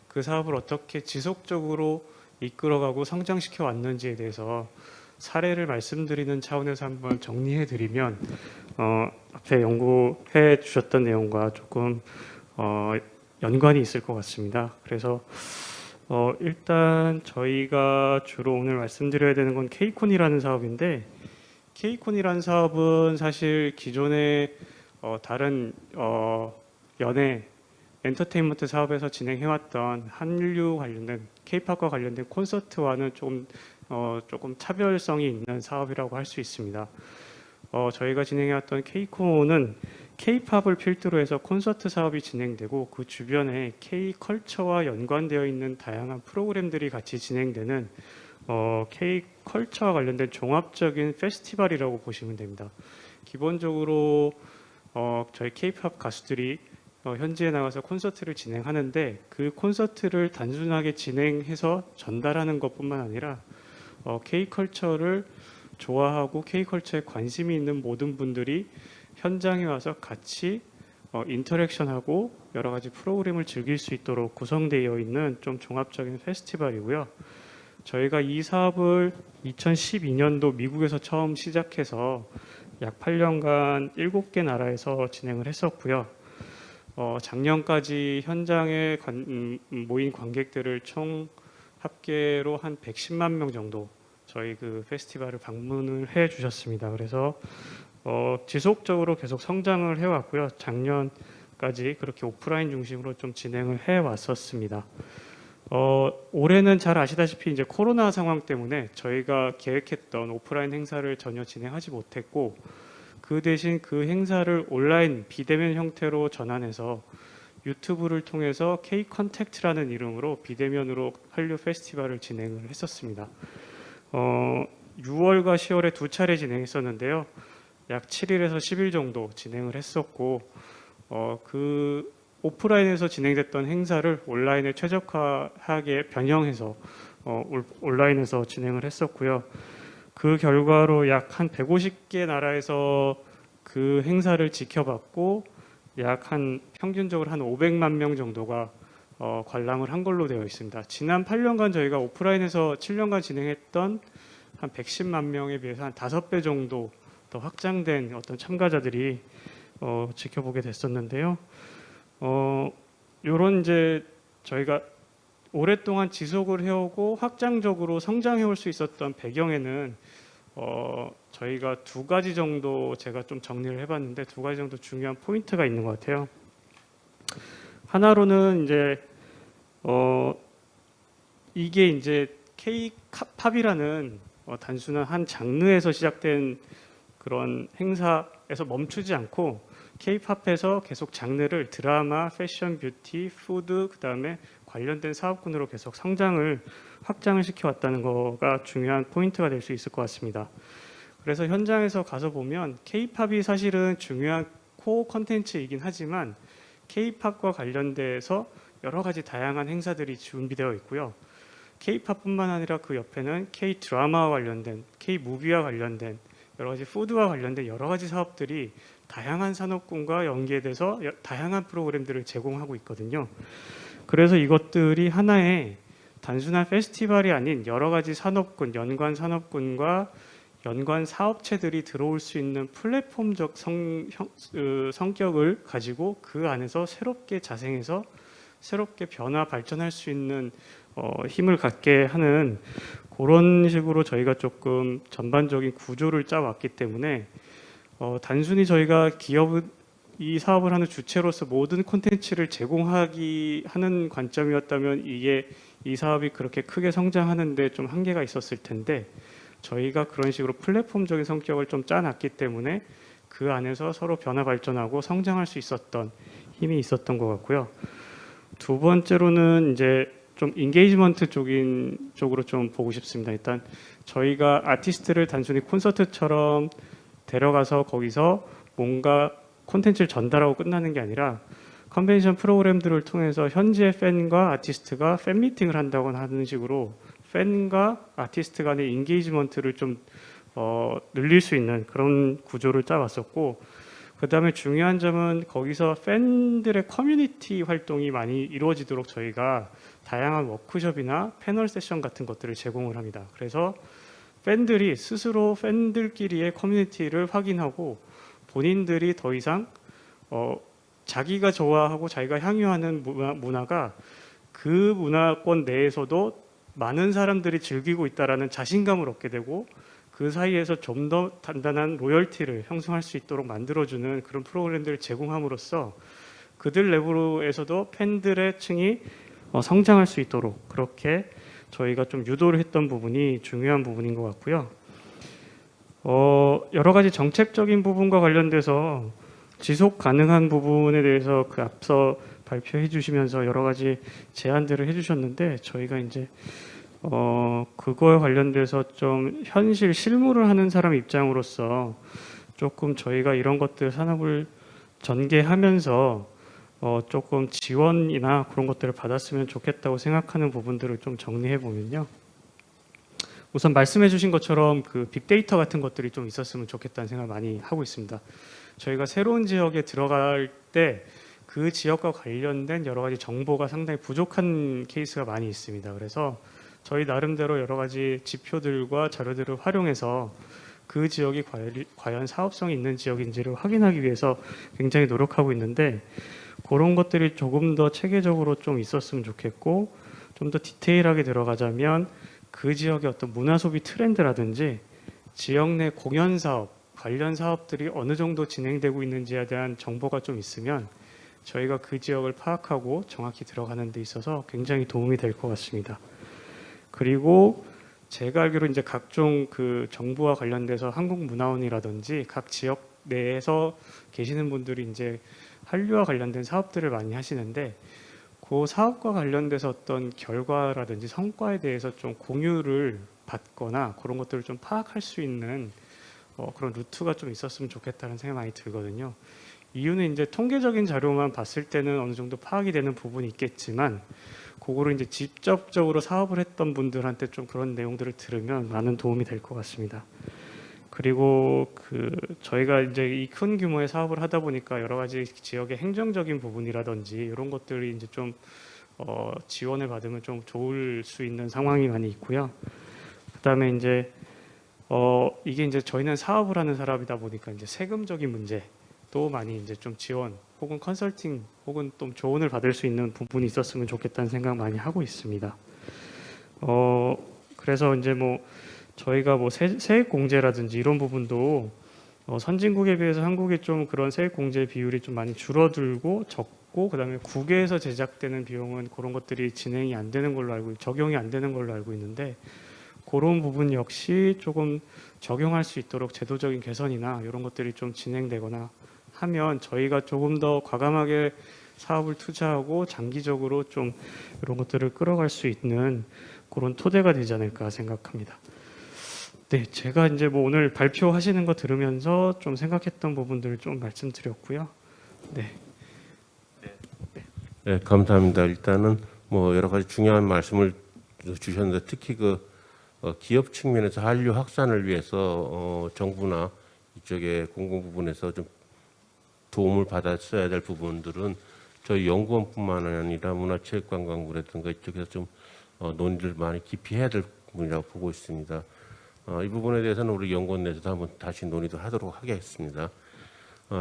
그 사업을 어떻게 지속적으로 이끌어가고 성장시켜 왔는지에 대해서 사례를 말씀드리는 차원에서 한번 정리해 드리면 앞에 연구해 주셨던 내용과 조금 연관이 있을 것 같습니다. 그래서 일단 저희가 주로 오늘 말씀드려야 되는 건 K콘이라는 사업인데 K콘이라는 사업은 사실 기존의 다른 연예 엔터테인먼트 사업에서 진행해왔던 한류 관련된 K-팝과 관련된 콘서트와는 조금 차별성이 있는 사업이라고 할 수 있습니다. 저희가 진행해왔던 K콘은 K-팝을 필두로 해서 콘서트 사업이 진행되고 그 주변에 K-컬처와 연관되어 있는 다양한 프로그램들이 같이 진행되는 K-컬처와 관련된 종합적인 페스티벌이라고 보시면 됩니다. 기본적으로 저희 K-팝 가수들이 현지에 나가서 콘서트를 진행하는데 그 콘서트를 단순하게 진행해서 전달하는 것뿐만 아니라 K-컬처를 좋아하고 K-컬처에 관심이 있는 모든 분들이 현장에 와서 같이 인터랙션하고 여러 가지 프로그램을 즐길 수 있도록 구성되어 있는 좀 종합적인 페스티벌이고요. 저희가 이 사업을 2012년도 미국에서 처음 시작해서 약 8년간 7개 나라에서 진행을 했었고요. 작년까지 현장에 모인 관객들을 총 합계로 한 110만 명 정도 저희 그 페스티벌을 방문을 해 주셨습니다. 그래서 지속적으로 계속 성장을 해왔고요. 작년 까지 그렇게 오프라인 중심으로 좀 진행을 해 왔었습니다. 올해는 잘 아시다시피 이제 코로나 상황 때문에 저희가 계획했던 오프라인 행사를 전혀 진행하지 못했고, 그 대신 그 행사를 온라인 비대면 형태로 전환해서 유튜브를 통해서 K 컨택트라는 이름으로 비대면으로 한류 페스티벌을 진행을 했었습니다. 6월과 10월에 두 차례 진행했었는데요. 약 7일에서 10일 정도 진행을 했었고, 그 오프라인에서 진행됐던 행사를 온라인에 최적화하게 변형해서 온라인에서 진행을 했었고요. 그 결과로 약 한 150개 나라에서 그 행사를 지켜봤고, 약 한 평균적으로 한 500만 명 정도가 관람을 한 걸로 되어 있습니다. 지난 8년간 저희가 오프라인에서 7년간 진행했던 한 110만 명에 비해서 한 5배 정도 더 확장된 어떤 참가자들이 지켜보게 됐었는데요. 요런 이제 저희가 오랫동안 지속을 해오고 확장적으로 성장해올 수 있었던 배경에는 저희가 두 가지 정도 제가 좀 정리를 해봤는데, 두 가지 정도 중요한 포인트가 있는 것 같아요. 하나로는 이제 이게 이제 K-팝이라는 단순한 한 장르에서 시작된 그런 행사에서 멈추지 않고 K-팝에서 계속 장르를 드라마, 패션, 뷰티, 푸드, 그다음에 관련된 사업군으로 계속 확장을 시켜왔다는 거가 중요한 포인트가 될 수 있을 것 같습니다. 그래서 현장에서 가서 보면 K-팝이 사실은 중요한 코어 컨텐츠이긴 하지만 K-팝과 관련돼서 여러 가지 다양한 행사들이 준비되어 있고요. K-팝뿐만 아니라 그 옆에는 K-드라마와 관련된, K-무비와 관련된, 여러 가지 푸드와 관련된 여러 가지 사업들이 다양한 산업군과 연계돼서 다양한 프로그램들을 제공하고 있거든요. 그래서 이것들이 하나의 단순한 페스티벌이 아닌 여러 가지 산업군, 연관 산업군과 연관 사업체들이 들어올 수 있는 플랫폼적 성격을 가지고 그 안에서 새롭게 자생해서 새롭게 변화 발전할 수 있는 힘을 갖게 하는 그런 식으로 저희가 조금 전반적인 구조를 짜왔기 때문에 단순히 저희가 이 사업을 하는 주체로서 모든 콘텐츠를 하는 관점이었다면 이 사업이 그렇게 크게 성장하는데 좀 한계가 있었을 텐데, 저희가 그런 식으로 플랫폼적인 성격을 좀 짜놨기 때문에 그 안에서 서로 변화 발전하고 성장할 수 있었던 힘이 있었던 것 같고요. 두 번째로는 이제 좀 인게이지먼트 쪽으로 좀 보고 싶습니다. 일단 저희가 아티스트를 단순히 콘서트처럼 데려가서 거기서 뭔가 콘텐츠를 전달하고 끝나는 게 아니라 컨벤션 프로그램들을 통해서 현지의 팬과 아티스트가 팬 미팅을 한다거나 하는 식으로 팬과 아티스트 간의 인게이지먼트를 좀 늘릴 수 있는 그런 구조를 짜왔었고, 그다음에 중요한 점은 거기서 팬들의 커뮤니티 활동이 많이 이루어지도록 저희가 다양한 워크숍이나 패널 세션 같은 것들을 제공을 합니다. 그래서 팬들이 스스로 팬들끼리의 커뮤니티를 확인하고 본인들이 더 이상 자기가 좋아하고 자기가 향유하는 문화가 그 문화권 내에서도 많은 사람들이 즐기고 있다라는 자신감을 얻게 되고, 그 사이에서 좀 더 단단한 로열티를 형성할 수 있도록 만들어주는 그런 프로그램들을 제공함으로써 그들 내부에서도 팬들의 층이 성장할 수 있도록 그렇게 저희가 좀 유도를 했던 부분이 중요한 부분인 것 같고요. 여러 가지 정책적인 부분과 관련돼서 지속 가능한 부분에 대해서 그 앞서 발표해 주시면서 여러 가지 제안들을 해주셨는데, 저희가 이제 그거에 관련돼서 좀 현실 실무를 하는 사람 입장으로서 조금 저희가 이런 것들 산업을 전개하면서 조금 지원이나 그런 것들을 받았으면 좋겠다고 생각하는 부분들을 좀 정리해 보면요. 우선 말씀해 주신 것처럼 그 빅데이터 같은 것들이 좀 있었으면 좋겠다는 생각을 많이 하고 있습니다. 저희가 새로운 지역에 들어갈 때 그 지역과 관련된 여러 가지 정보가 상당히 부족한 케이스가 많이 있습니다. 그래서 저희 나름대로 여러 가지 지표들과 자료들을 활용해서 그 지역이 과연 사업성이 있는 지역인지를 확인하기 위해서 굉장히 노력하고 있는데, 그런 것들이 조금 더 체계적으로 좀 있었으면 좋겠고, 좀 더 디테일하게 들어가자면 그 지역의 어떤 문화 소비 트렌드라든지 지역 내 공연 사업, 관련 사업들이 어느 정도 진행되고 있는지에 대한 정보가 좀 있으면 저희가 그 지역을 파악하고 정확히 들어가는 데 있어서 굉장히 도움이 될 것 같습니다. 그리고 제가 알기로 이제 각종 그 정부와 관련돼서 한국문화원이라든지 각 지역 내에서 계시는 분들이 이제 한류와 관련된 사업들을 많이 하시는데 그 사업과 관련돼서 어떤 결과라든지 성과에 대해서 좀 공유를 받거나 그런 것들을 좀 파악할 수 있는 그런 루트가 좀 있었으면 좋겠다는 생각이 많이 들거든요. 이유는 이제 통계적인 자료만 봤을 때는 어느 정도 파악이 되는 부분이 있겠지만 그거를 이제 직접적으로 사업을 했던 분들한테 좀 그런 내용들을 들으면 많은 도움이 될 것 같습니다. 그리고 저희가 이제 이 큰 규모의 사업을 하다 보니까 여러 가지 지역의 행정적인 부분이라든지 이런 것들이 이제 좀 지원을 받으면 좀 좋을 수 있는 상황이 많이 있고요. 그다음에 이제 이게 이제 저희는 사업을 하는 사람이다 보니까 이제 세금적인 문제도 많이 이제 좀 지원 혹은 컨설팅 혹은 또 조언을 받을 수 있는 부분이 있었으면 좋겠다는 생각 많이 하고 있습니다. 그래서 이제 뭐 저희가 뭐 세액 공제라든지 이런 부분도 선진국에 비해서 한국이 좀 그런 세액 공제 비율이 좀 많이 줄어들고 적고 그다음에 국외에서 제작되는 비용은 그런 것들이 진행이 안 되는 걸로 적용이 안 되는 걸로 알고 있는데 그런 부분 역시 조금 적용할 수 있도록 제도적인 개선이나 이런 것들이 좀 진행되거나 하면 저희가 조금 더 과감하게 사업을 투자하고 장기적으로 좀 이런 것들을 끌어갈 수 있는 그런 토대가 되지 않을까 생각합니다. 네, 제가 이제 뭐 오늘 발표하시는 거 들으면서 좀 생각했던 부분들을 좀 말씀드렸고요. 네. 네, 감사합니다. 일단은 뭐 여러 가지 중요한 말씀을 주셨는데 특히 기업 측면에서 한류 확산을 위해서 정부나 이쪽에 공공 부분에서 좀 도움을 받았어야 될 부분들은 저희 연구원뿐만 아니라 문화체육관광부라든가 이쪽에서 좀 논의를 많이 깊이 해야 될 부분이라고 보고 있습니다. 이 부분에 대해서는 우리 연구원 내에서도 한번 다시 논의도 하도록 하겠습니다.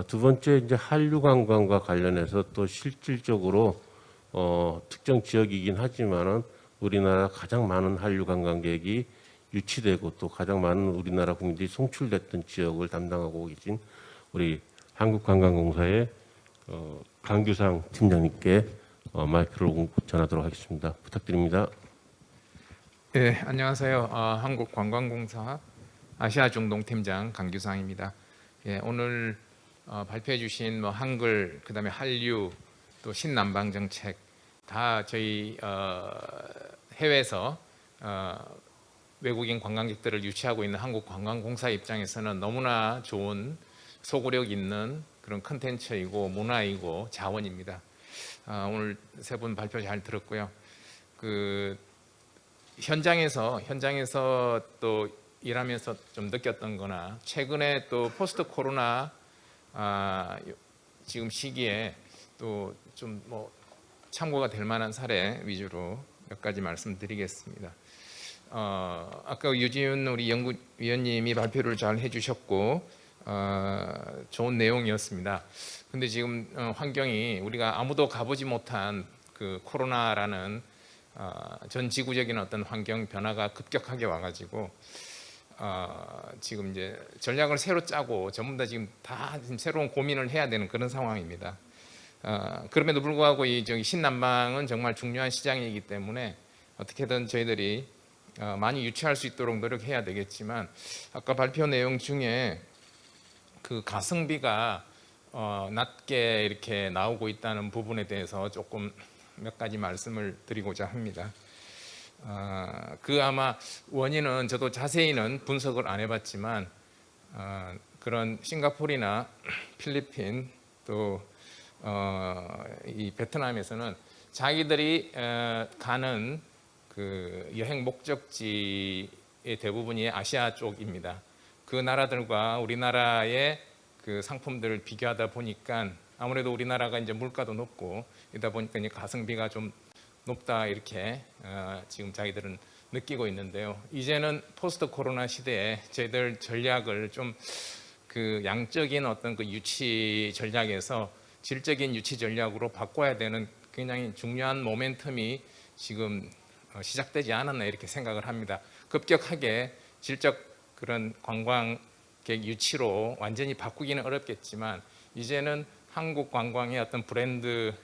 두 번째 이제 한류 관광과 관련해서 또 실질적으로 특정 지역이긴 하지만은 우리나라 가장 많은 한류 관광객이 유치되고 또 가장 많은 우리나라 국민들이 송출됐던 지역을 담당하고 계신 우리 한국관광공사의 강규상 팀장님께 마이크를 전하도록 하겠습니다. 부탁드립니다. 네, 안녕하세요. 한국관광공사 아시아중동 팀장 강규상입니다. 예, 오늘 발표해 주신 뭐 한글, 그다음에 한류, 또 신남방 정책 다 저희 해외에서 외국인 관광객들을 유치하고 있는 한국관광공사 입장에서는 너무나 좋은 소구력 있는 그런 컨텐츠이고 문화이고 자원입니다. 오늘 세 분 발표 잘 들었고요. 현장에서 또 일하면서 좀 느꼈던 거나 최근에 또 포스트 코로나 지금 시기에 또 좀 뭐 참고가 될 만한 사례 위주로 몇 가지 말씀드리겠습니다. 아까 유지윤 우리 연구위원님이 발표를 잘 해주셨고 좋은 내용이었습니다. 근데 지금 환경이 우리가 아무도 가보지 못한 그 코로나라는 전 지구적인 어떤 환경 변화가 급격하게 와가지고 지금 이제 전략을 새로 짜고 전부 다 지금 새로운 고민을 해야 되는 그런 상황입니다. 그럼에도 불구하고 이 신남방은 정말 중요한 시장이기 때문에 어떻게든 저희들이 많이 유치할 수 있도록 노력해야 되겠지만 아까 발표 내용 중에 그 가성비가 낮게 이렇게 나오고 있다는 부분에 대해서 조금 몇 가지 말씀을 드리고자 합니다. 아마 원인은 저도 자세히는 분석을 안 해봤지만 그런 싱가포르나 필리핀 또 이 베트남에서는 자기들이 가는 그 여행 목적지의 대부분이 아시아 쪽입니다. 그 나라들과 우리나라의 그 상품들을 비교하다 보니까 아무래도 우리나라가 이제 물가도 높고 이러다 보니까 이제 가성비가 좀 높다 이렇게 지금 자기들은 느끼고 있는데요. 이제는 포스트 코로나 시대에 저희들 전략을 좀 그 양적인 어떤 그 유치 전략에서 질적인 유치 전략으로 바꿔야 되는 굉장히 중요한 모멘텀이 지금 시작되지 않았나 이렇게 생각을 합니다. 급격하게 질적 그런 관광객 유치로 완전히 바꾸기는 어렵겠지만 이제는 한국 관광의 어떤 브랜드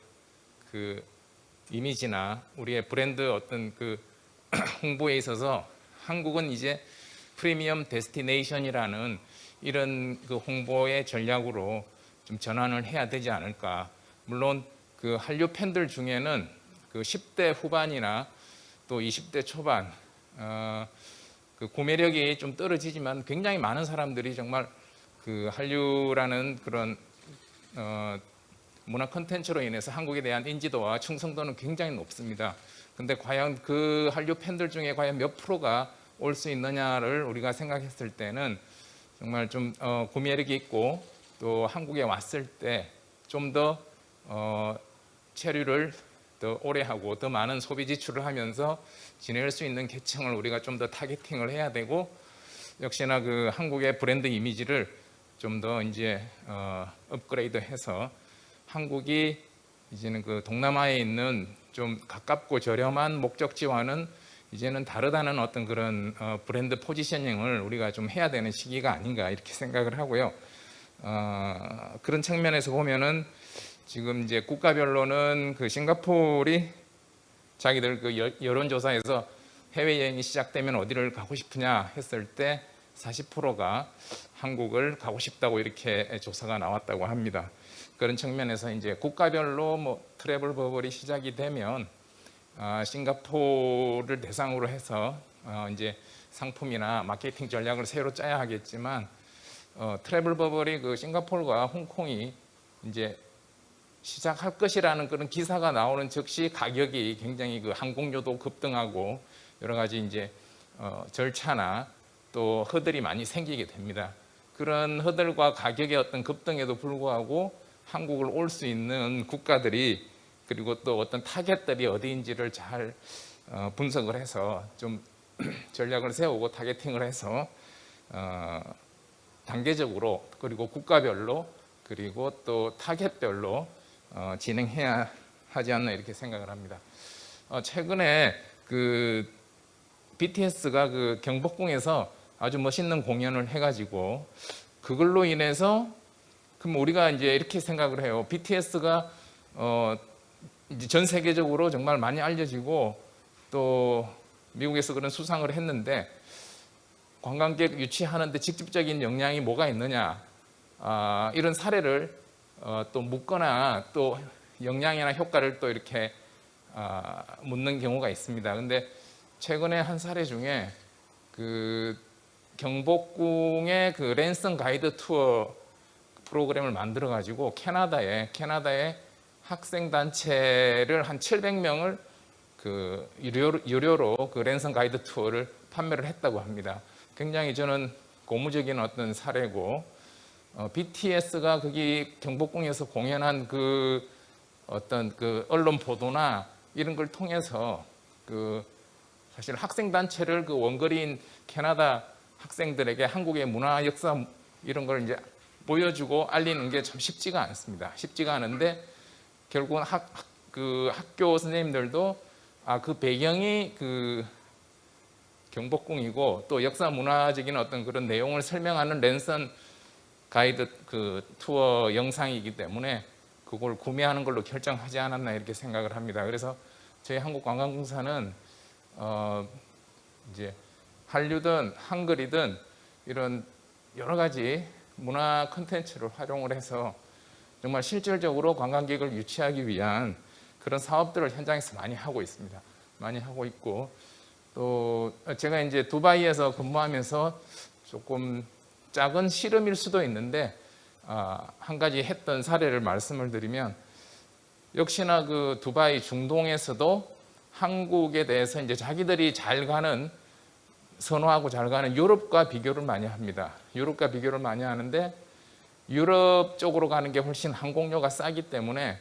그 이미지나 우리의 브랜드 어떤 그 홍보에 있어서 한국은 이제 프리미엄 데스티네이션이라는 이런 그 홍보의 전략으로 좀 전환을 해야 되지 않을까. 물론 그 한류 팬들 중에는 그 10대 후반이나 또 20대 초반 그 구매력이 좀 떨어지지만 굉장히 많은 사람들이 정말 그 한류라는 그런 문화 콘텐츠로 인해서 한국에 대한 인지도와 충성도는 굉장히 높습니다. 근데 과연 그 한류 팬들 중에 과연 몇 프로가 올 수 있느냐를 우리가 생각했을 때는 정말 좀 구매력이 있고 또 한국에 왔을 때 좀 더 체류를 더 오래 하고 더 많은 소비 지출을 하면서 지낼 수 있는 계층을 우리가 좀 더 타겟팅을 해야 되고, 역시나 그 한국의 브랜드 이미지를 좀 더 이제 업그레이드해서 한국이 이제는 그 동남아에 있는 좀 가깝고 저렴한 목적지와는 이제는 다르다는 어떤 그런 브랜드 포지셔닝을 우리가 좀 해야 되는 시기가 아닌가 이렇게 생각을 하고요. 그런 측면에서 보면은 지금 이제 국가별로는 그 싱가포르이 자기들 그 여론조사에서 해외여행이 시작되면 어디를 가고 싶으냐 했을 때 40%가 한국을 가고 싶다고 이렇게 조사가 나왔다고 합니다. 그런 측면에서 이제 국가별로 뭐 트래블 버블이 시작이 되면 싱가포르를 대상으로 해서 이제 상품이나 마케팅 전략을 새로 짜야 하겠지만 트래블 버블이 그 싱가포르와 홍콩이 이제 시작할 것이라는 그런 기사가 나오는 즉시 가격이 굉장히 그 항공료도 급등하고 여러 가지 이제 절차나 또 허들이 많이 생기게 됩니다. 그런 허들과 가격의 어떤 급등에도 불구하고 한국을 올 수 있는 국가들이 그리고 또 어떤 타겟들이 어디인지를 잘 분석을 해서 좀 전략을 세우고 타겟팅을 해서 단계적으로 그리고 국가별로 그리고 또 타겟별로 진행해야 하지 않나 이렇게 생각을 합니다. 최근에 그 BTS가 그 경복궁에서 아주 멋있는 공연을 해가지고 그걸로 인해서 그럼 우리가 이제 이렇게 생각을 해요. BTS가 이제 전 세계적으로 정말 많이 알려지고 또 미국에서 그런 수상을 했는데 관광객 유치하는데 직접적인 영향이 뭐가 있느냐 이런 사례를 또 묻거나 또 영향이나 효과를 또 이렇게 묻는 경우가 있습니다. 근데 최근에 한 사례 중에 그 경복궁의 그 랜선 가이드 투어 프로그램을 만들어 가지고 캐나다에 학생 단체를 한 700명을 그 유료로 그 랜선 가이드 투어를 판매를 했다고 합니다. 굉장히 저는 고무적인 어떤 사례고 BTS가 거기 경복궁에서 공연한 그 어떤 그 언론 보도나 이런 걸 통해서 그 사실 학생 단체를 그 원거리인 캐나다 학생들에게 한국의 문화 역사 이런 걸 이제 보여주고 알리는 게 참 쉽지가 않습니다. 쉽지가 않은데 결국은 그 학교 선생님들도 그 배경이 그 경복궁이고 또 역사 문화적인 어떤 그런 내용을 설명하는 랜선 가이드 그 투어 영상이기 때문에 그걸 구매하는 걸로 결정하지 않았나 이렇게 생각을 합니다. 그래서 저희 한국관광공사는 이제 한류든 한글이든 이런 여러 가지 문화 콘텐츠를 활용을 해서 정말 실질적으로 관광객을 유치하기 위한 그런 사업들을 현장에서 많이 하고 있습니다. 많이 하고 있고 또 제가 이제 두바이에서 근무하면서 조금 작은 실험일 수도 있는데 한 가지 했던 사례를 말씀을 드리면 역시나 그 두바이 중동에서도 한국에 대해서 이제 자기들이 잘 가는 선호하고 잘 가는 유럽과 비교를 많이 합니다. 유럽과 비교를 많이 하는데 유럽 쪽으로 가는 게 훨씬 항공료가 싸기 때문에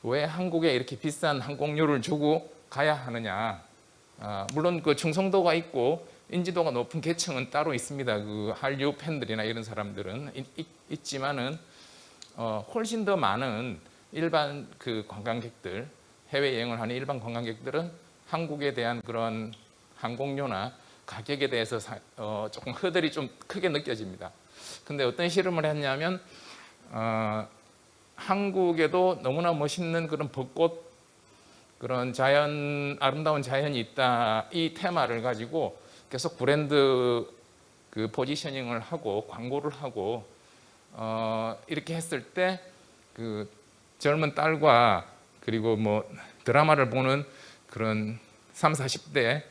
왜 한국에 이렇게 비싼 항공료를 주고 가야 하느냐. 물론 그 충성도가 있고 인지도가 높은 계층은 따로 있습니다. 그 한류 팬들이나 이런 사람들은 있지만은 훨씬 더 많은 일반 그 관광객들, 해외 여행을 하는 일반 관광객들은 한국에 대한 그런 항공료나 가격에 대해서 조금 허들이 좀 크게 느껴집니다. 근데 어떤 실험을 했냐면 한국에도 너무나 멋있는 그런 벚꽃, 그런 아름다운 자연이 있다, 이 테마를 가지고 계속 브랜드 그 포지셔닝을 하고 광고를 하고 이렇게 했을 때 그 젊은 딸과 그리고 뭐 드라마를 보는 그런 30, 40대,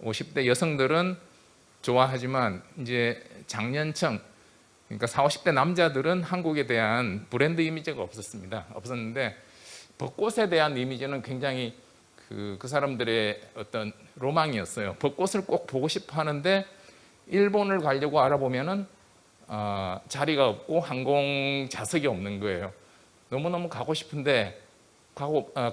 50대 여성들은 좋아하지만 이제 장년층, 그러니까 40, 50대 남자들은 한국에 대한 브랜드 이미지가 없었는데 벚꽃에 대한 이미지는 굉장히 그 사람들의 어떤 로망이었어요. 벚꽃을 꼭 보고 싶어 하는데 일본을 가려고 알아보면은 자리가 없고 항공 좌석이 없는 거예요. 너무너무 가고 싶은데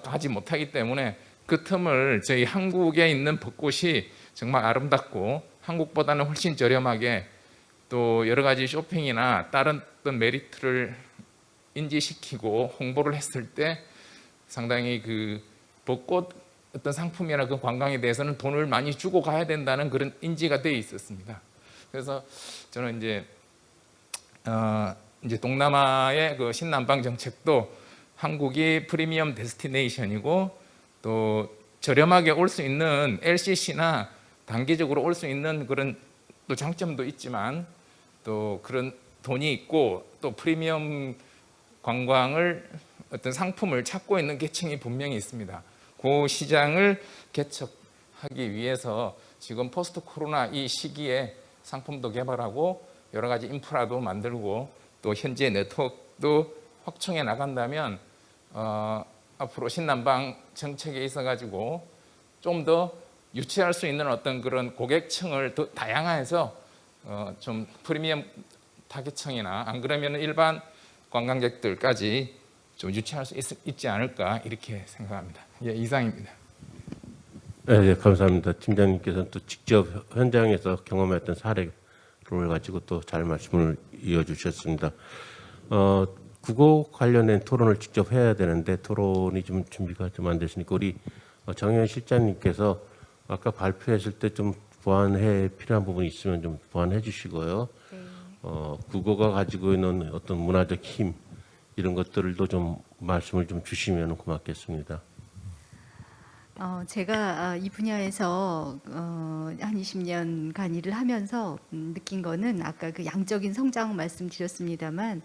가지 못하기 때문에 그 틈을 저희 한국에 있는 벚꽃이 정말 아름답고 한국보다는 훨씬 저렴하게 또 여러 가지 쇼핑이나 다른 어떤 메리트를 인지시키고 홍보를 했을 때 상당히 그 벚꽃 어떤 상품이나 그 관광에 대해서는 돈을 많이 주고 가야 된다는 그런 인지가 되어 있었습니다. 그래서 저는 이제 동남아의 그 신남방 정책도 한국이 프리미엄 데스티네이션이고 또 저렴하게 올 수 있는 LCC나 단기적으로 올 수 있는 그런 또 장점도 있지만 또 그런 돈이 있고 또 프리미엄 관광을 어떤 상품을 찾고 있는 계층이 분명히 있습니다. 그 시장을 개척하기 위해서 지금 포스트 코로나 이 시기에 상품도 개발하고 여러 가지 인프라도 만들고 또 현재 네트워크도 확충해 나간다면 앞으로 신남방 정책에 있어 가지고 좀 더 유치할 수 있는 어떤 그런 고객층을 더 다양화해서 좀 프리미엄 타깃층이나 안 그러면 일반 관광객들까지 좀 유치할 수 있지 않을까 이렇게 생각합니다. 예, 이상입니다. 네, 감사합니다. 팀장님께서는 또 직접 현장에서 경험했던 사례를 가지고 또 잘 말씀을 이어주셨습니다. 국어 관련된 토론을 직접 해야 되는데 토론이 좀 준비가 좀 안 되시니까 우리 정현 실장님께서 아까 발표했을 때 좀 보완해 필요한 부분이 있으면 좀 보완해 주시고요. 국어가 가지고 있는 어떤 문화적 힘 이런 것들도 좀 말씀을 좀 주시면 고맙겠습니다. 제가 이 분야에서 한 20년간 일을 하면서 느낀 거는 아까 그 양적인 성장 말씀드렸습니다만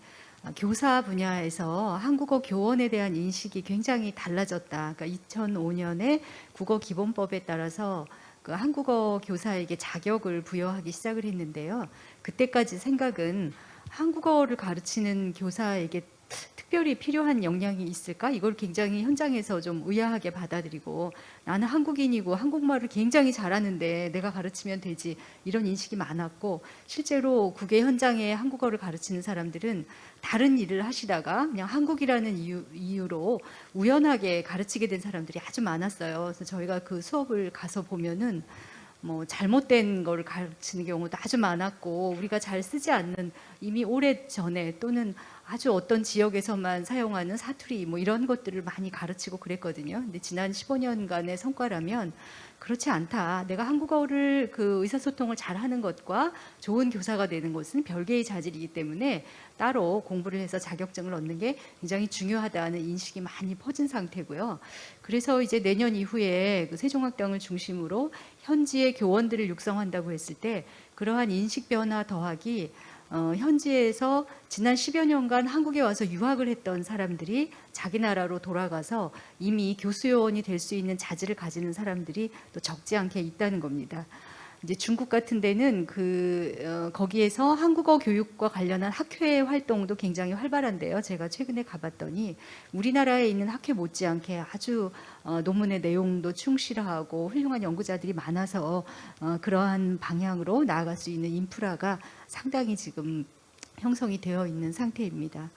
교사 분야에서 한국어 교원에 대한 인식이 굉장히 달라졌다. 그러니까 2005년에 국어기본법에 따라서 그 한국어 교사에게 자격을 부여하기 시작을 했는데요. 그때까지 생각은 한국어를 가르치는 교사에게 특별히 필요한 역량이 있을까? 이걸 굉장히 현장에서 좀 의아하게 받아들이고 나는 한국인이고 한국말을 굉장히 잘하는데 내가 가르치면 되지 이런 인식이 많았고 실제로 국외 현장에 한국어를 가르치는 사람들은 다른 일을 하시다가 그냥 한국이라는 이유로 우연하게 가르치게 된 사람들이 아주 많았어요. 그래서 저희가 그 수업을 가서 보면은 뭐 잘못된 걸 가르치는 경우도 아주 많았고 우리가 잘 쓰지 않는 이미 오래 전에 또는 아주 어떤 지역에서만 사용하는 사투리 뭐 이런 것들을 많이 가르치고 그랬거든요. 근데 지난 15년간의 성과라면 그렇지 않다. 내가 한국어를 그 의사소통을 잘하는 것과 좋은 교사가 되는 것은 별개의 자질이기 때문에 따로 공부를 해서 자격증을 얻는 게 굉장히 중요하다는 인식이 많이 퍼진 상태고요. 그래서 이제 내년 이후에 그 세종학당을 중심으로 현지의 교원들을 육성한다고 했을 때 그러한 인식 변화 더하기 현지에서 지난 10여 년간 한국에 와서 유학을 했던 사람들이 자기 나라로 돌아가서 이미 교수요원이 될 수 있는 자질을 가지는 사람들이 또 적지 않게 있다는 겁니다. 이제 중국 같은 데는 거기에서 한국어 교육과 관련한 학회 활동도 굉장히 활발한데요. 제가 최근에 가봤더니 우리나라에 있는 학회 못지않게 아주 논문의 내용도 충실하고 훌륭한 연구자들이 많아서 그러한 방향으로 나아갈 수 있는 인프라가 상당히 지금 형성이 되어 있는 상태입니다.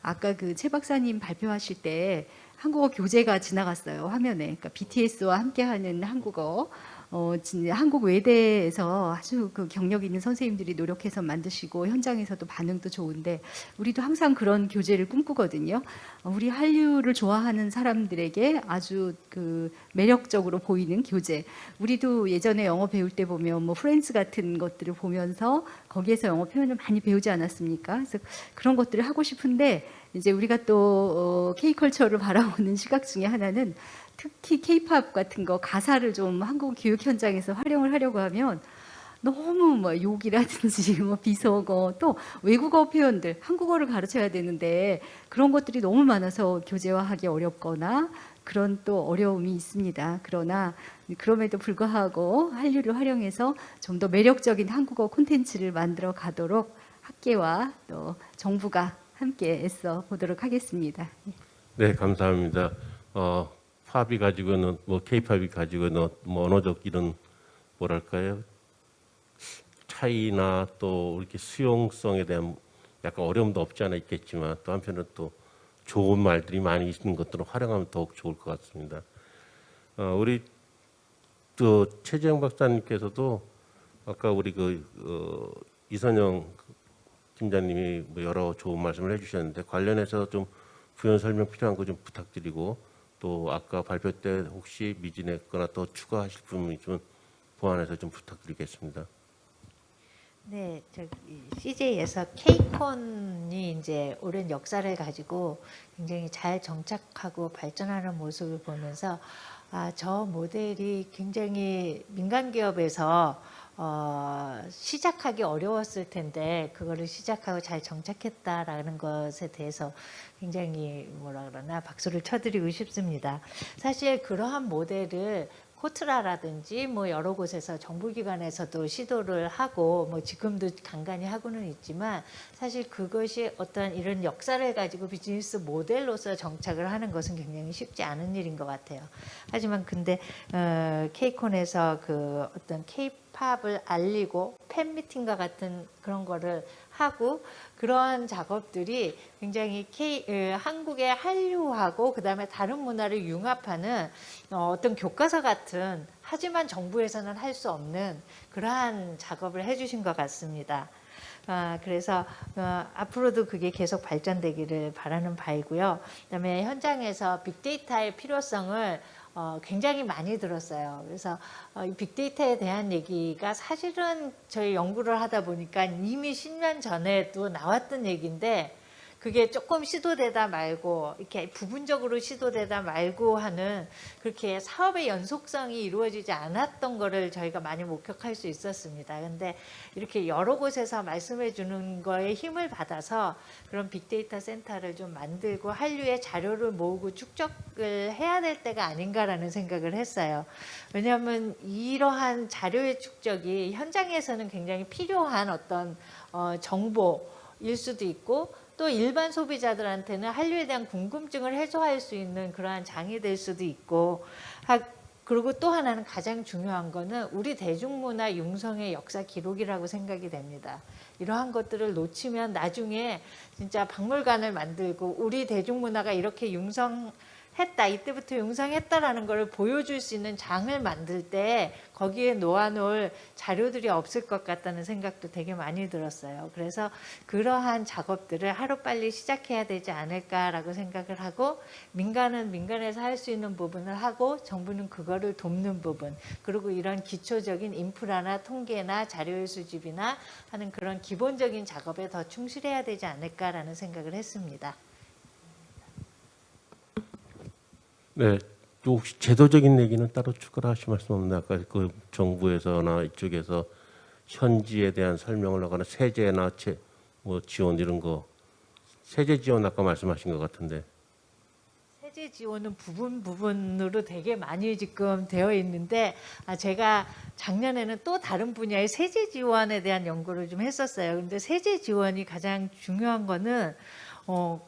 아까 그 최 박사님 발표하실 때 한국어 교재가 지나갔어요, 화면에. 그러니까 BTS와 함께하는 한국어 한국 외대에서 아주 그 경력 있는 선생님들이 노력해서 만드시고 현장에서도 반응도 좋은데 우리도 항상 그런 교재를 꿈꾸거든요. 우리 한류를 좋아하는 사람들에게 아주 그 매력적으로 보이는 교재. 우리도 예전에 영어 배울 때 보면 뭐 프렌즈 같은 것들을 보면서 거기에서 영어 표현을 많이 배우지 않았습니까? 그래서 그런 것들을 하고 싶은데 이제 우리가 또 K컬처를 바라보는 시각 중에 하나는 특히 K-팝 같은 거 가사를 좀 한국 교육 현장에서 활용을 하려고 하면 너무 뭐 욕이라든지 뭐 비속어 또 외국어 표현들 한국어를 가르쳐야 되는데 그런 것들이 너무 많아서 교재화하기 어렵거나 그런 또 어려움이 있습니다. 그러나 그럼에도 불구하고 한류를 활용해서 좀 더 매력적인 한국어 콘텐츠를 만들어 가도록 학계와 또 정부가 함께 애써 보도록 하겠습니다. 네, 감사합니다. 팝이 가지고는 뭐 K-팝이 가지고는 뭐 언어적 이런 뭐랄까요 차이나 또 이렇게 수용성에 대한 약간 어려움도 없지 않아 있겠지만 또 한편으로 또 좋은 말들이 많이 있는 것들을 활용하면 더욱 좋을 것 같습니다. 우리 또 최재형 박사님께서도 아까 우리 이선영 팀장님이 뭐 여러 좋은 말씀을 해주셨는데 관련해서 좀 부연 설명 필요한 거 좀 부탁드리고 또 아까 발표 때 혹시 미진했거나 또 추가하실 부분이 좀 보완해서 좀 부탁드리겠습니다. 네, 저기 CJ에서 K콘이 이제 오랜 역사를 가지고 굉장히 잘 정착하고 발전하는 모습을 보면서 저 모델이 굉장히 민간 기업에서 시작하기 어려웠을 텐데 그거를 시작하고 잘 정착했다라는 것에 대해서 굉장히 뭐라 그러나 박수를 쳐드리고 싶습니다. 사실 그러한 모델을 코트라라든지 뭐 여러 곳에서 정부기관에서도 시도를 하고 뭐 지금도 간간히 하고는 있지만 사실 그것이 어떤 이런 역사를 가지고 비즈니스 모델로서 정착을 하는 것은 굉장히 쉽지 않은 일인 것 같아요. 하지만 근데 K콘에서 그 어떤 K-팝을 알리고 팬미팅과 같은 그런 거를 하고 그러한 작업들이 굉장히 한국의 한류하고 그다음에 다른 문화를 융합하는 어떤 교과서 같은 하지만 정부에서는 할 수 없는 그러한 작업을 해주신 것 같습니다. 그래서 앞으로도 그게 계속 발전되기를 바라는 바이고요. 그다음에 현장에서 빅데이터의 필요성을 굉장히 많이 들었어요. 그래서 이 빅데이터에 대한 얘기가 사실은 저희 연구를 하다 보니까 이미 10년 전에도 나왔던 얘기인데 그게 조금 시도되다 말고 이렇게 부분적으로 시도되다 말고 하는 그렇게 사업의 연속성이 이루어지지 않았던 거를 저희가 많이 목격할 수 있었습니다. 근데 이렇게 여러 곳에서 말씀해 주는 거에 힘을 받아서 그런 빅데이터 센터를 좀 만들고 한류의 자료를 모으고 축적을 해야 될 때가 아닌가라는 생각을 했어요. 왜냐하면 이러한 자료의 축적이 현장에서는 굉장히 필요한 어떤 정보일 수도 있고 또 일반 소비자들한테는 한류에 대한 궁금증을 해소할 수 있는 그러한 장이 될 수도 있고 그리고 또 하나는 가장 중요한 거는 우리 대중문화 융성의 역사 기록이라고 생각이 됩니다. 이러한 것들을 놓치면 나중에 진짜 박물관을 만들고 우리 대중문화가 이렇게 융성했다, 이때부터 융성했다라는 걸 보여줄 수 있는 장을 만들 때 거기에 놓아놓을 자료들이 없을 것 같다는 생각도 되게 많이 들었어요. 그래서 그러한 작업들을 하루빨리 시작해야 되지 않을까라고 생각을 하고 민간은 민간에서 할 수 있는 부분을 하고 정부는 그거를 돕는 부분 그리고 이런 기초적인 인프라나 통계나 자료의 수집이나 하는 그런 기본적인 작업에 더 충실해야 되지 않을까라는 생각을 했습니다. 네, 또 혹시 제도적인 얘기는 따로 추가로 하실 말씀 없나요? 아까 그 정부에서나 이쪽에서 현지에 대한 설명을 하거나 세제나 뭐 지원 이런 거 세제 지원 아까 말씀하신 것 같은데. 세제 지원은 부분으로 되게 많이 지금 되어 있는데 제가 작년에는 또 다른 분야의 세제 지원에 대한 연구를 좀 했었어요. 근데 세제 지원이 가장 중요한 거는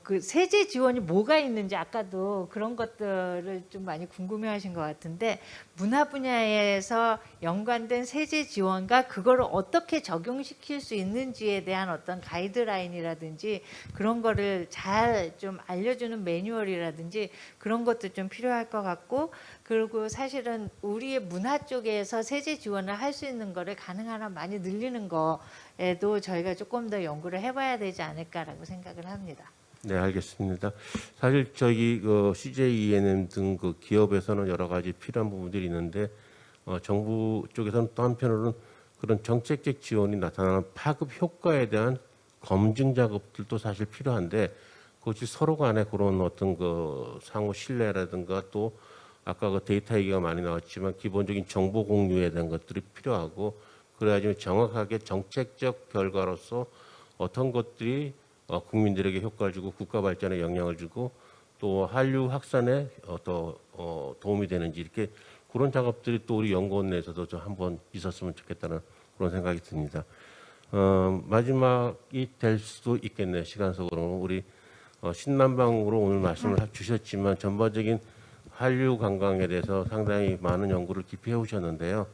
그 세제 지원이 뭐가 있는지 아까도 그런 것들을 좀 많이 궁금해하신 것 같은데 문화 분야에서 연관된 세제 지원과 그거를 어떻게 적용시킬 수 있는지에 대한 어떤 가이드라인이라든지 그런 거를 잘 좀 알려주는 매뉴얼이라든지 그런 것도 좀 필요할 것 같고 그리고 사실은 우리의 문화 쪽에서 세제 지원을 할 수 있는 거를 가능한 한 많이 늘리는 거에도 저희가 조금 더 연구를 해봐야 되지 않을까라고 생각을 합니다. 네, 알겠습니다. 사실 저희 CJ ENM 등 그 기업에서는 여러 가지 필요한 부분들이 있는데 정부 쪽에서는 또 한편으로는 그런 정책적 지원이 나타나는 파급 효과에 대한 검증 작업들도 사실 필요한데 그것이 서로 간에 그런 어떤 그 상호 신뢰라든가 또 아까 그 데이터 얘기가 많이 나왔지만 기본적인 정보 공유에 대한 것들이 필요하고 그래야지 정확하게 정책적 결과로서 어떤 것들이 국민들에게 효과를 주고 국가 발전에 영향을 주고 또 한류 확산에 더 도움이 되는지 이렇게 그런 작업들이 또 우리 연구원 내에서도 좀 한번 있었으면 좋겠다는 그런 생각이 듭니다. 마지막이 될 수도 있겠네요. 시간적으로 우리 신남방으로 오늘 말씀을 주셨지만 전반적인 한류 관광에 대해서 상당히 많은 연구를 깊이 해오셨는데요.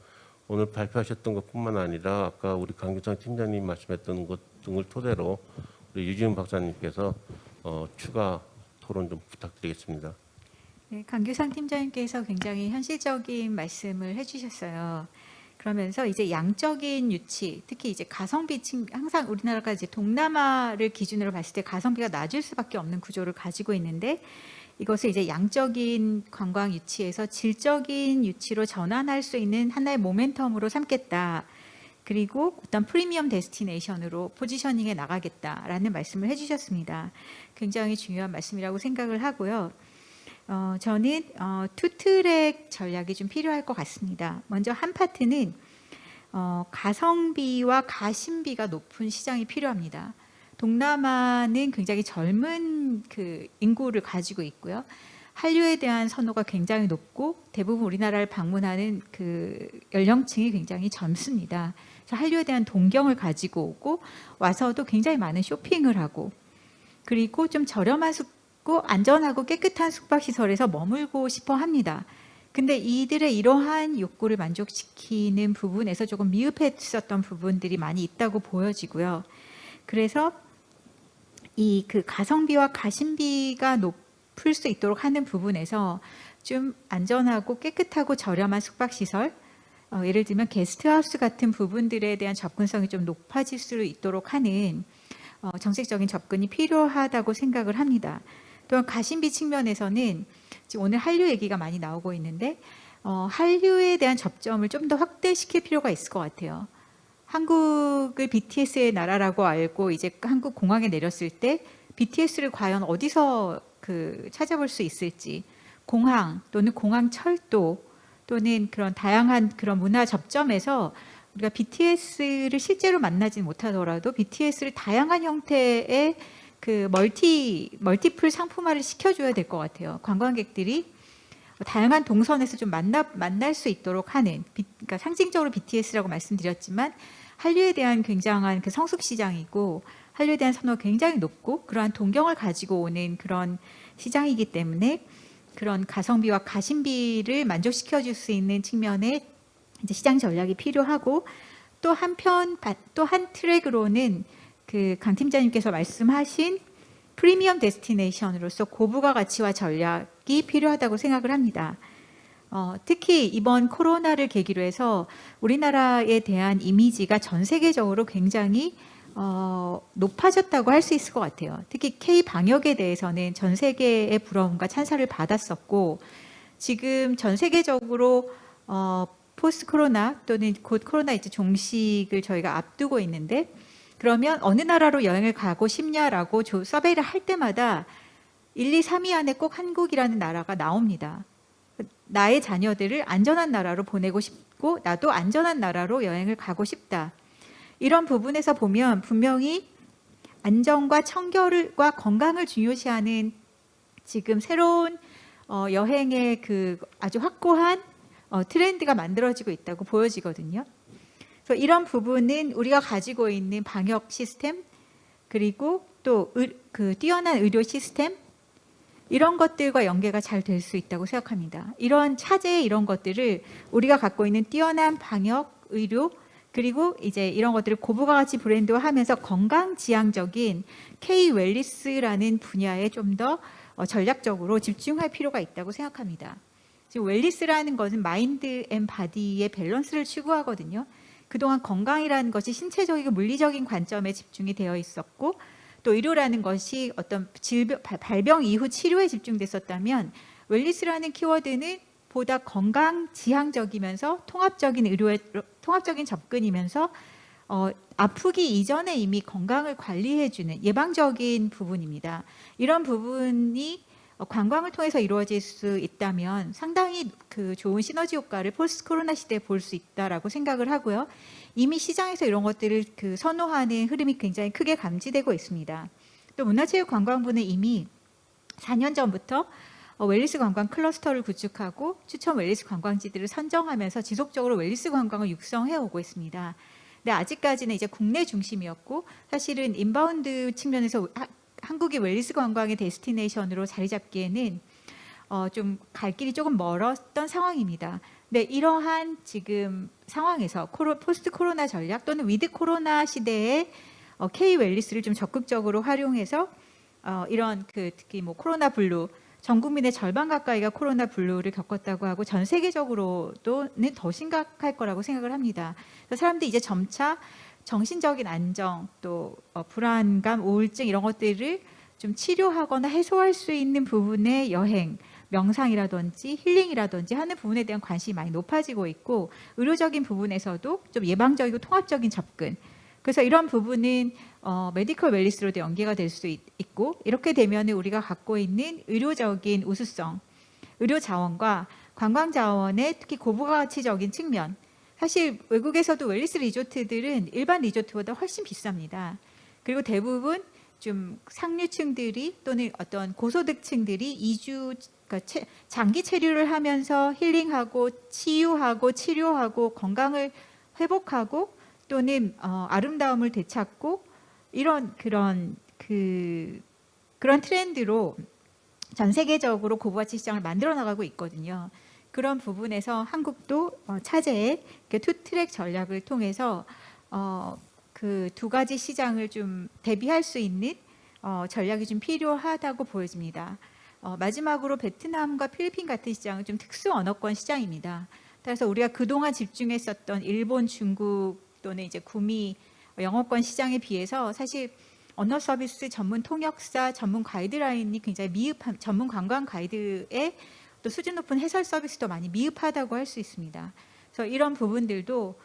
오늘 발표하셨던 것뿐만 아니라 아까 우리 강규상 팀장님 말씀했던 것 등을 토대로 우리 유지훈 박사님께서 추가 토론 좀 부탁드리겠습니다. 네, 강규상 팀장님께서 굉장히 현실적인 말씀을 해주셨어요. 그러면서 이제 양적인 유치, 특히 이제 가성비 항상 우리나라가 이제 동남아를 기준으로 봤을 때 가성비가 낮을 수밖에 없는 구조를 가지고 있는데 이것을 이제 양적인 관광 유치에서 질적인 유치로 전환할 수 있는 하나의 모멘텀으로 삼겠다. 그리고 어떤 프리미엄 데스티네이션으로 포지셔닝해 나가겠다라는 말씀을 해주셨습니다. 굉장히 중요한 말씀이라고 생각을 하고요. 저는 투트랙 전략이 좀 필요할 것 같습니다. 먼저 한 파트는 가성비와 가심비가 높은 시장이 필요합니다. 동남아는 굉장히 젊은 그 인구를 가지고 있고요. 한류에 대한 선호가 굉장히 높고 대부분 우리나라를 방문하는 그 연령층이 굉장히 젊습니다. 그래서 한류에 대한 동경을 가지고 오고 와서도 굉장히 많은 쇼핑을 하고 그리고 좀 저렴한 안전하고 깨끗한 숙박시설에서 머물고 싶어 합니다. 근데 이들의 이러한 욕구를 만족시키는 부분에서 조금 미흡했었던 부분들이 많이 있다고 보여지고요. 그래서 이 그 가성비와 가심비가 높을 수 있도록 하는 부분에서 좀 안전하고 깨끗하고 저렴한 숙박시설, 예를 들면 게스트하우스 같은 부분들에 대한 접근성이 좀 높아질 수 있도록 하는 정책적인 접근이 필요하다고 생각을 합니다. 또한 가심비 측면에서는 지금 오늘 한류 얘기가 많이 나오고 있는데 한류에 대한 접점을 좀 더 확대시킬 필요가 있을 것 같아요. 한국을 BTS의 나라라고 알고 이제 한국 공항에 내렸을 때 BTS를 과연 어디서 찾아볼 수 있을지 공항 또는 공항 철도 또는 그런 다양한 그런 문화 접점에서 우리가 BTS를 실제로 만나지 못하더라도 BTS를 다양한 형태의 그 멀티플 상품화를 시켜줘야 될 것 같아요. 관광객들이 다양한 동선에서 좀 만날 수 있도록 하는, 그러니까 상징적으로 BTS라고 말씀드렸지만 한류에 대한 굉장한 그 성숙 시장이고 한류에 대한 선호가 굉장히 높고 그러한 동경을 가지고 오는 그런 시장이기 때문에 그런 가성비와 가심비를 만족시켜 줄 수 있는 측면의 이제 시장 전략이 필요하고 또 한 트랙으로는 그 강 팀장님께서 말씀하신 프리미엄 데스티네이션으로서 고부가 가치와 전략이 필요하다고 생각을 합니다. 특히 이번 코로나를 계기로 해서 우리나라에 대한 이미지가 전 세계적으로 굉장히 높아졌다고 할 수 있을 것 같아요. 특히 K 방역에 대해서는 전 세계의 부러움과 찬사를 받았었고 지금 전 세계적으로 포스트 코로나 또는 곧 코로나 이제 종식을 저희가 앞두고 있는데 그러면 어느 나라로 여행을 가고 싶냐라고 서베이를 할 때마다 1, 2, 3위 안에 꼭 한국이라는 나라가 나옵니다. 나의 자녀들을 안전한 나라로 보내고 싶고 나도 안전한 나라로 여행을 가고 싶다. 이런 부분에서 보면 분명히 안전과 청결과 건강을 중요시하는 지금 새로운 여행의 그 아주 확고한 트렌드가 만들어지고 있다고 보여지거든요. 그래서 이런 부분은 우리가 가지고 있는 방역 시스템 그리고 또 그 뛰어난 의료 시스템 이런 것들과 연계가 잘 될 수 있다고 생각합니다. 이런 차제 이런 것들을 우리가 갖고 있는 뛰어난 방역, 의료 그리고 이제 이런 것들을 고부가 가치 브랜드화하면서 건강 지향적인 K 웰리스라는 분야에 좀 더 전략적으로 집중할 필요가 있다고 생각합니다. 지금 웰리스라는 것은 마인드 앤 바디의 밸런스를 추구하거든요. 그동안 건강이라는 것이 신체적이고 물리적인 관점에 집중이 되어 있었고 또 의료라는 것이 어떤 발병 이후 치료에 집중됐었다면 웰리스라는 키워드는 보다 건강 지향적이면서 통합적인 접근이면서 아프기 이전에 이미 건강을 관리해주는 예방적인 부분입니다. 이런 부분이 관광을 통해서 이루어질 수 있다면 상당히 그 좋은 시너지 효과를 포스트 코로나 시대에 볼 수 있다라고 생각을 하고요. 이미 시장에서 이런 것들을 그 선호하는 흐름이 굉장히 크게 감지되고 있습니다. 또 문화체육관광부는 이미 4년 전부터 웰리스 관광 클러스터를 구축하고 추천 웰리스 관광지들을 선정하면서 지속적으로 웰리스 관광을 육성해 오고 있습니다. 근데 아직까지는 이제 국내 중심이었고 사실은 인바운드 측면에서 한국이 웰리스 관광의 데스티네이션으로 자리 잡기에는 좀 갈 길이 조금 멀었던 상황입니다. 근데 이러한 지금 상황에서 포스트 코로나 전략 또는 위드 코로나 시대에 K 웰리스를 좀 적극적으로 활용해서 이런 그 특히 뭐 코로나 블루 전 국민의 절반 가까이가 코로나 블루를 겪었다고 하고 전 세계적으로는 더 심각할 거라고 생각을 합니다. 그래서 사람들이 이제 점차 정신적인 안정 또 불안감, 우울증 이런 것들을 좀 치료하거나 해소할 수 있는 부분의 여행, 명상이라든지 힐링이라든지 하는 부분에 대한 관심이 많이 높아지고 있고 의료적인 부분에서도 좀 예방적이고 통합적인 접근 그래서 이런 부분은 메디컬 웰리스로도 연계가 될 수 있고 이렇게 되면 우리가 갖고 있는 의료적인 우수성, 의료 자원과 관광 자원의 특히 고부가치적인 측면 사실 외국에서도 웰리스 리조트들은 일반 리조트보다 훨씬 비쌉니다. 그리고 대부분 좀 상류층들이 또는 어떤 고소득층들이 이주 그러니까 장기 체류를 하면서 힐링하고 치유하고 치료하고 건강을 회복하고 또는 아름다움을 되찾고 이런 그런 트렌드로 전 세계적으로 고부가치 시장을 만들어 나가고 있거든요. 그런 부분에서 한국도 차제의 투트랙 전략을 통해서 그 두 가지 시장을 좀 대비할 수 있는 전략이 좀 필요하다고 보여집니다. 마지막으로 베트남과 필리핀 같은 시장은 좀 특수 언어권 시장입니다. 그래서 우리가 그동안 집중했었던 일본, 중국 또는 이제 구미 영어권 시장에 비해서 사실 언어 서비스 전문 통역사, 전문 가이드라인이 굉장히 미흡한 전문 관광 가이드의 또 수준 높은 해설 서비스도 많이 미흡하다고 할 수 있습니다. 그래서 이런 부분들도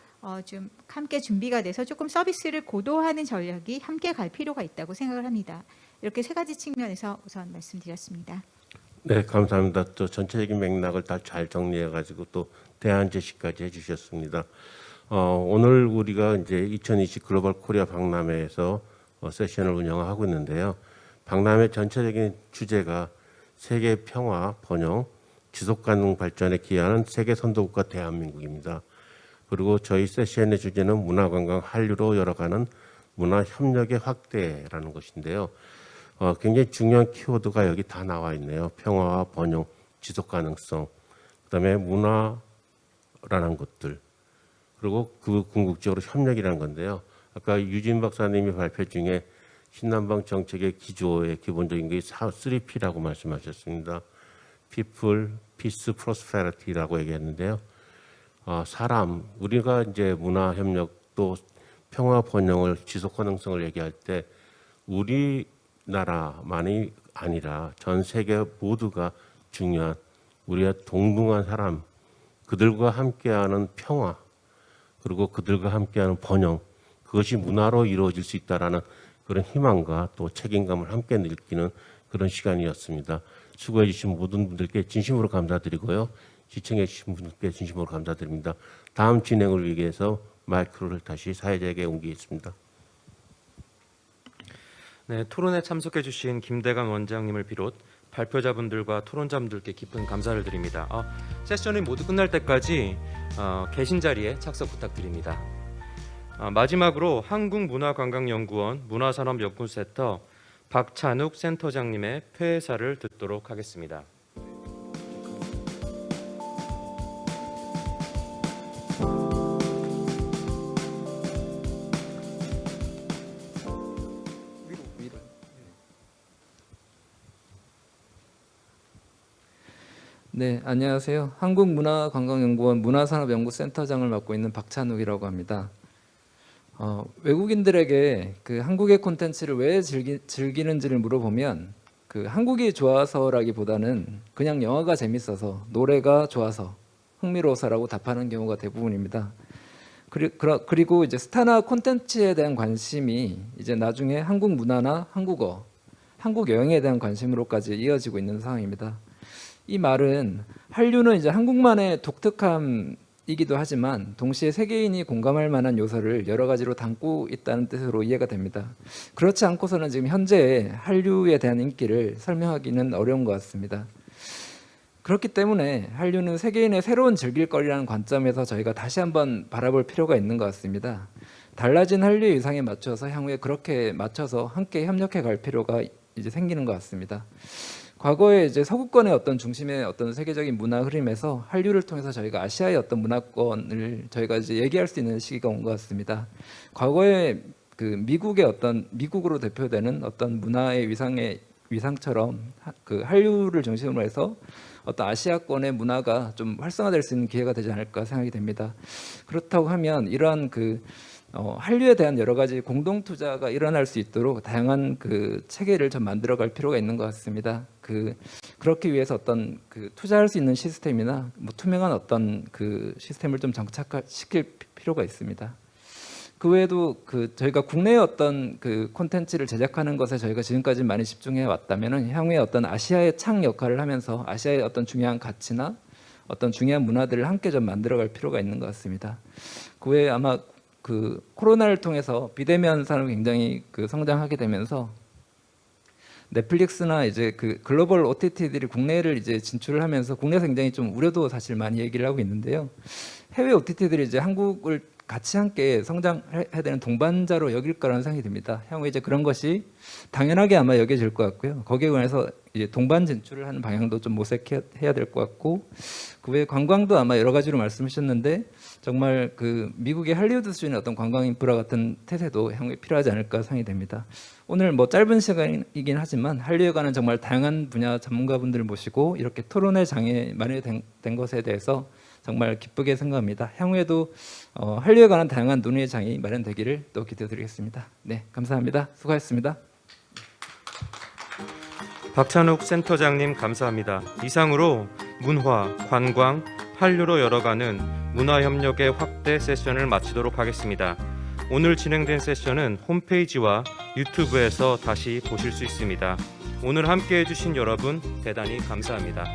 좀 함께 준비가 돼서 조금 서비스를 고도화하는 전략이 함께 갈 필요가 있다고 생각을 합니다. 이렇게 세 가지 측면에서 우선 말씀드렸습니다. 네, 감사합니다. 또 전체적인 맥락을 다 잘 정리해가지고 또 대안 제시까지 해주셨습니다. 오늘 우리가 이제 2020 글로벌 코리아 박람회에서 세션을 운영하고 있는데요. 박람회 전체적인 주제가 세계 평화, 번영, 지속가능 발전에 기여하는 세계 선도국가 대한민국입니다. 그리고 저희 세션의 주제는 문화관광 한류로 열어가는 문화협력의 확대라는 것인데요. 굉장히 중요한 키워드가 여기 다 나와 있네요. 평화와 번영, 지속가능성, 그다음에 문화라는 것들, 그리고 그 궁극적으로 협력이라는 건데요. 아까 유진 박사님이 발표 중에 신남방 정책의 기조의 기본적인 게 3P라고 말씀하셨습니다. People, Peace, Prosperity라고 얘기했는데요. 사람, 우리가 이제 문화 협력 또 평화 번영을 지속 가능성을 얘기할 때 우리나라만이 아니라 전 세계 모두가 중요한 우리의 동등한 사람, 그들과 함께하는 평화, 그리고 그들과 함께하는 번영, 그것이 문화로 이루어질 수 있다라는 그런 희망과 또 책임감을 함께 느끼는 그런 시간이었습니다. 수고해 주신 모든 분들께 진심으로 감사드리고요. 시청해 주신 분들께 진심으로 감사드립니다. 다음 진행을 위해서 마이크를 다시 사회자에게 옮기겠습니다. 네, 토론에 참석해 주신 김대강 원장님을 비롯 발표자분들과 토론자분들께 깊은 감사를 드립니다. 세션이 모두 끝날 때까지 계신 자리에 착석 부탁드립니다. 마지막으로 한국문화관광연구원 문화산업연구센터 박찬욱 센터장님의 폐회사를 듣도록 하겠습니다. 네, 안녕하세요. 한국문화관광연구원 문화산업연구센터장을 맡고 있는 박찬욱이라고 합니다. 외국인들에게 그 한국의 콘텐츠를 왜 즐기는지를 물어보면 그 한국이 좋아서라기보다는 그냥 영화가 재밌어서, 노래가 좋아서, 흥미로워서라고 답하는 경우가 대부분입니다. 그리고 이제 스타나 콘텐츠에 대한 관심이 이제 나중에 한국 문화나 한국어, 한국 여행에 대한 관심으로까지 이어지고 있는 상황입니다. 이 말은 한류는 이제 한국만의 독특함이기도 하지만 동시에 세계인이 공감할 만한 요소를 여러 가지로 담고 있다는 뜻으로 이해가 됩니다. 그렇지 않고서는 지금 현재 한류에 대한 인기를 설명하기는 어려운 것 같습니다. 그렇기 때문에 한류는 세계인의 새로운 즐길거리라는 관점에서 저희가 다시 한번 바라볼 필요가 있는 것 같습니다. 달라진 한류의 위상에 맞춰서 향후에 그렇게 맞춰서 함께 협력해 갈 필요가 이제 생기는 것 같습니다. 과거에 이제 서구권의 어떤 중심의 어떤 세계적인 문화 흐름에서 한류를 통해서 저희가 아시아의 어떤 문화권을 저희가 이제 얘기할 수 있는 시기가 온 것 같습니다. 과거에 그 미국으로 대표되는 어떤 문화의 위상처럼 그 한류를 중심으로 해서 어떤 아시아권의 문화가 좀 활성화될 수 있는 기회가 되지 않을까 생각이 됩니다. 그렇다고 하면 이러한 한류에 대한 여러 가지 공동 투자가 일어날 수 있도록 다양한 그 체계를 좀 만들어갈 필요가 있는 것 같습니다. 그렇기 위해서 어떤 투자할 수 있는 시스템이나 투명한 어떤 시스템을 좀 정착시킬 필요가 있습니다. 그 외에도 저희가 국내의 어떤 콘텐츠를 제작하는 것에 저희가 지금까지 많이 집중해 왔다면은 향후에 어떤 아시아의 창 역할을 하면서 아시아의 어떤 중요한 가치나 어떤 중요한 문화들을 함께 좀 만들어갈 필요가 있는 것 같습니다. 그 외에 아마 코로나를 통해서 비대면 산업이 굉장히 성장하게 되면서 넷플릭스나 이제 글로벌 OTT들이 국내를 이제 진출을 하면서 국내에서 굉장히 좀 우려도 사실 많이 얘기를 하고 있는데요. 해외 OTT들이 이제 한국을 같이 함께 성장해야 되는 동반자로 여길 거라는 생각이 듭니다. 향후에 이제 그런 것이 당연하게 아마 여겨질 것 같고요. 거기에 관해서 이제 동반 진출을 하는 방향도 좀 모색해야 될 것 같고, 그 외에 관광도 아마 여러 가지로 말씀하셨는데 정말 미국의 할리우드 수준의 어떤 관광 인프라 같은 태세도 향후에 필요하지 않을까 생각이 됩니다. 오늘 짧은 시간이긴 하지만 한류에 관한 정말 다양한 분야 전문가분들을 모시고 이렇게 토론회 장에 마련된 것에 대해서 정말 기쁘게 생각합니다. 향후에도 한류에 관한 다양한 논의의 장이 마련되기를 또 기대드리겠습니다. 네, 감사합니다. 수고하셨습니다. 박찬욱 센터장님 감사합니다. 이상으로 문화, 관광, 한류로 열어가는 문화협력의 확대 세션을 마치도록 하겠습니다. 오늘 진행된 세션은 홈페이지와 유튜브에서 다시 보실 수 있습니다. 오늘 함께해 주신 여러분 대단히 감사합니다.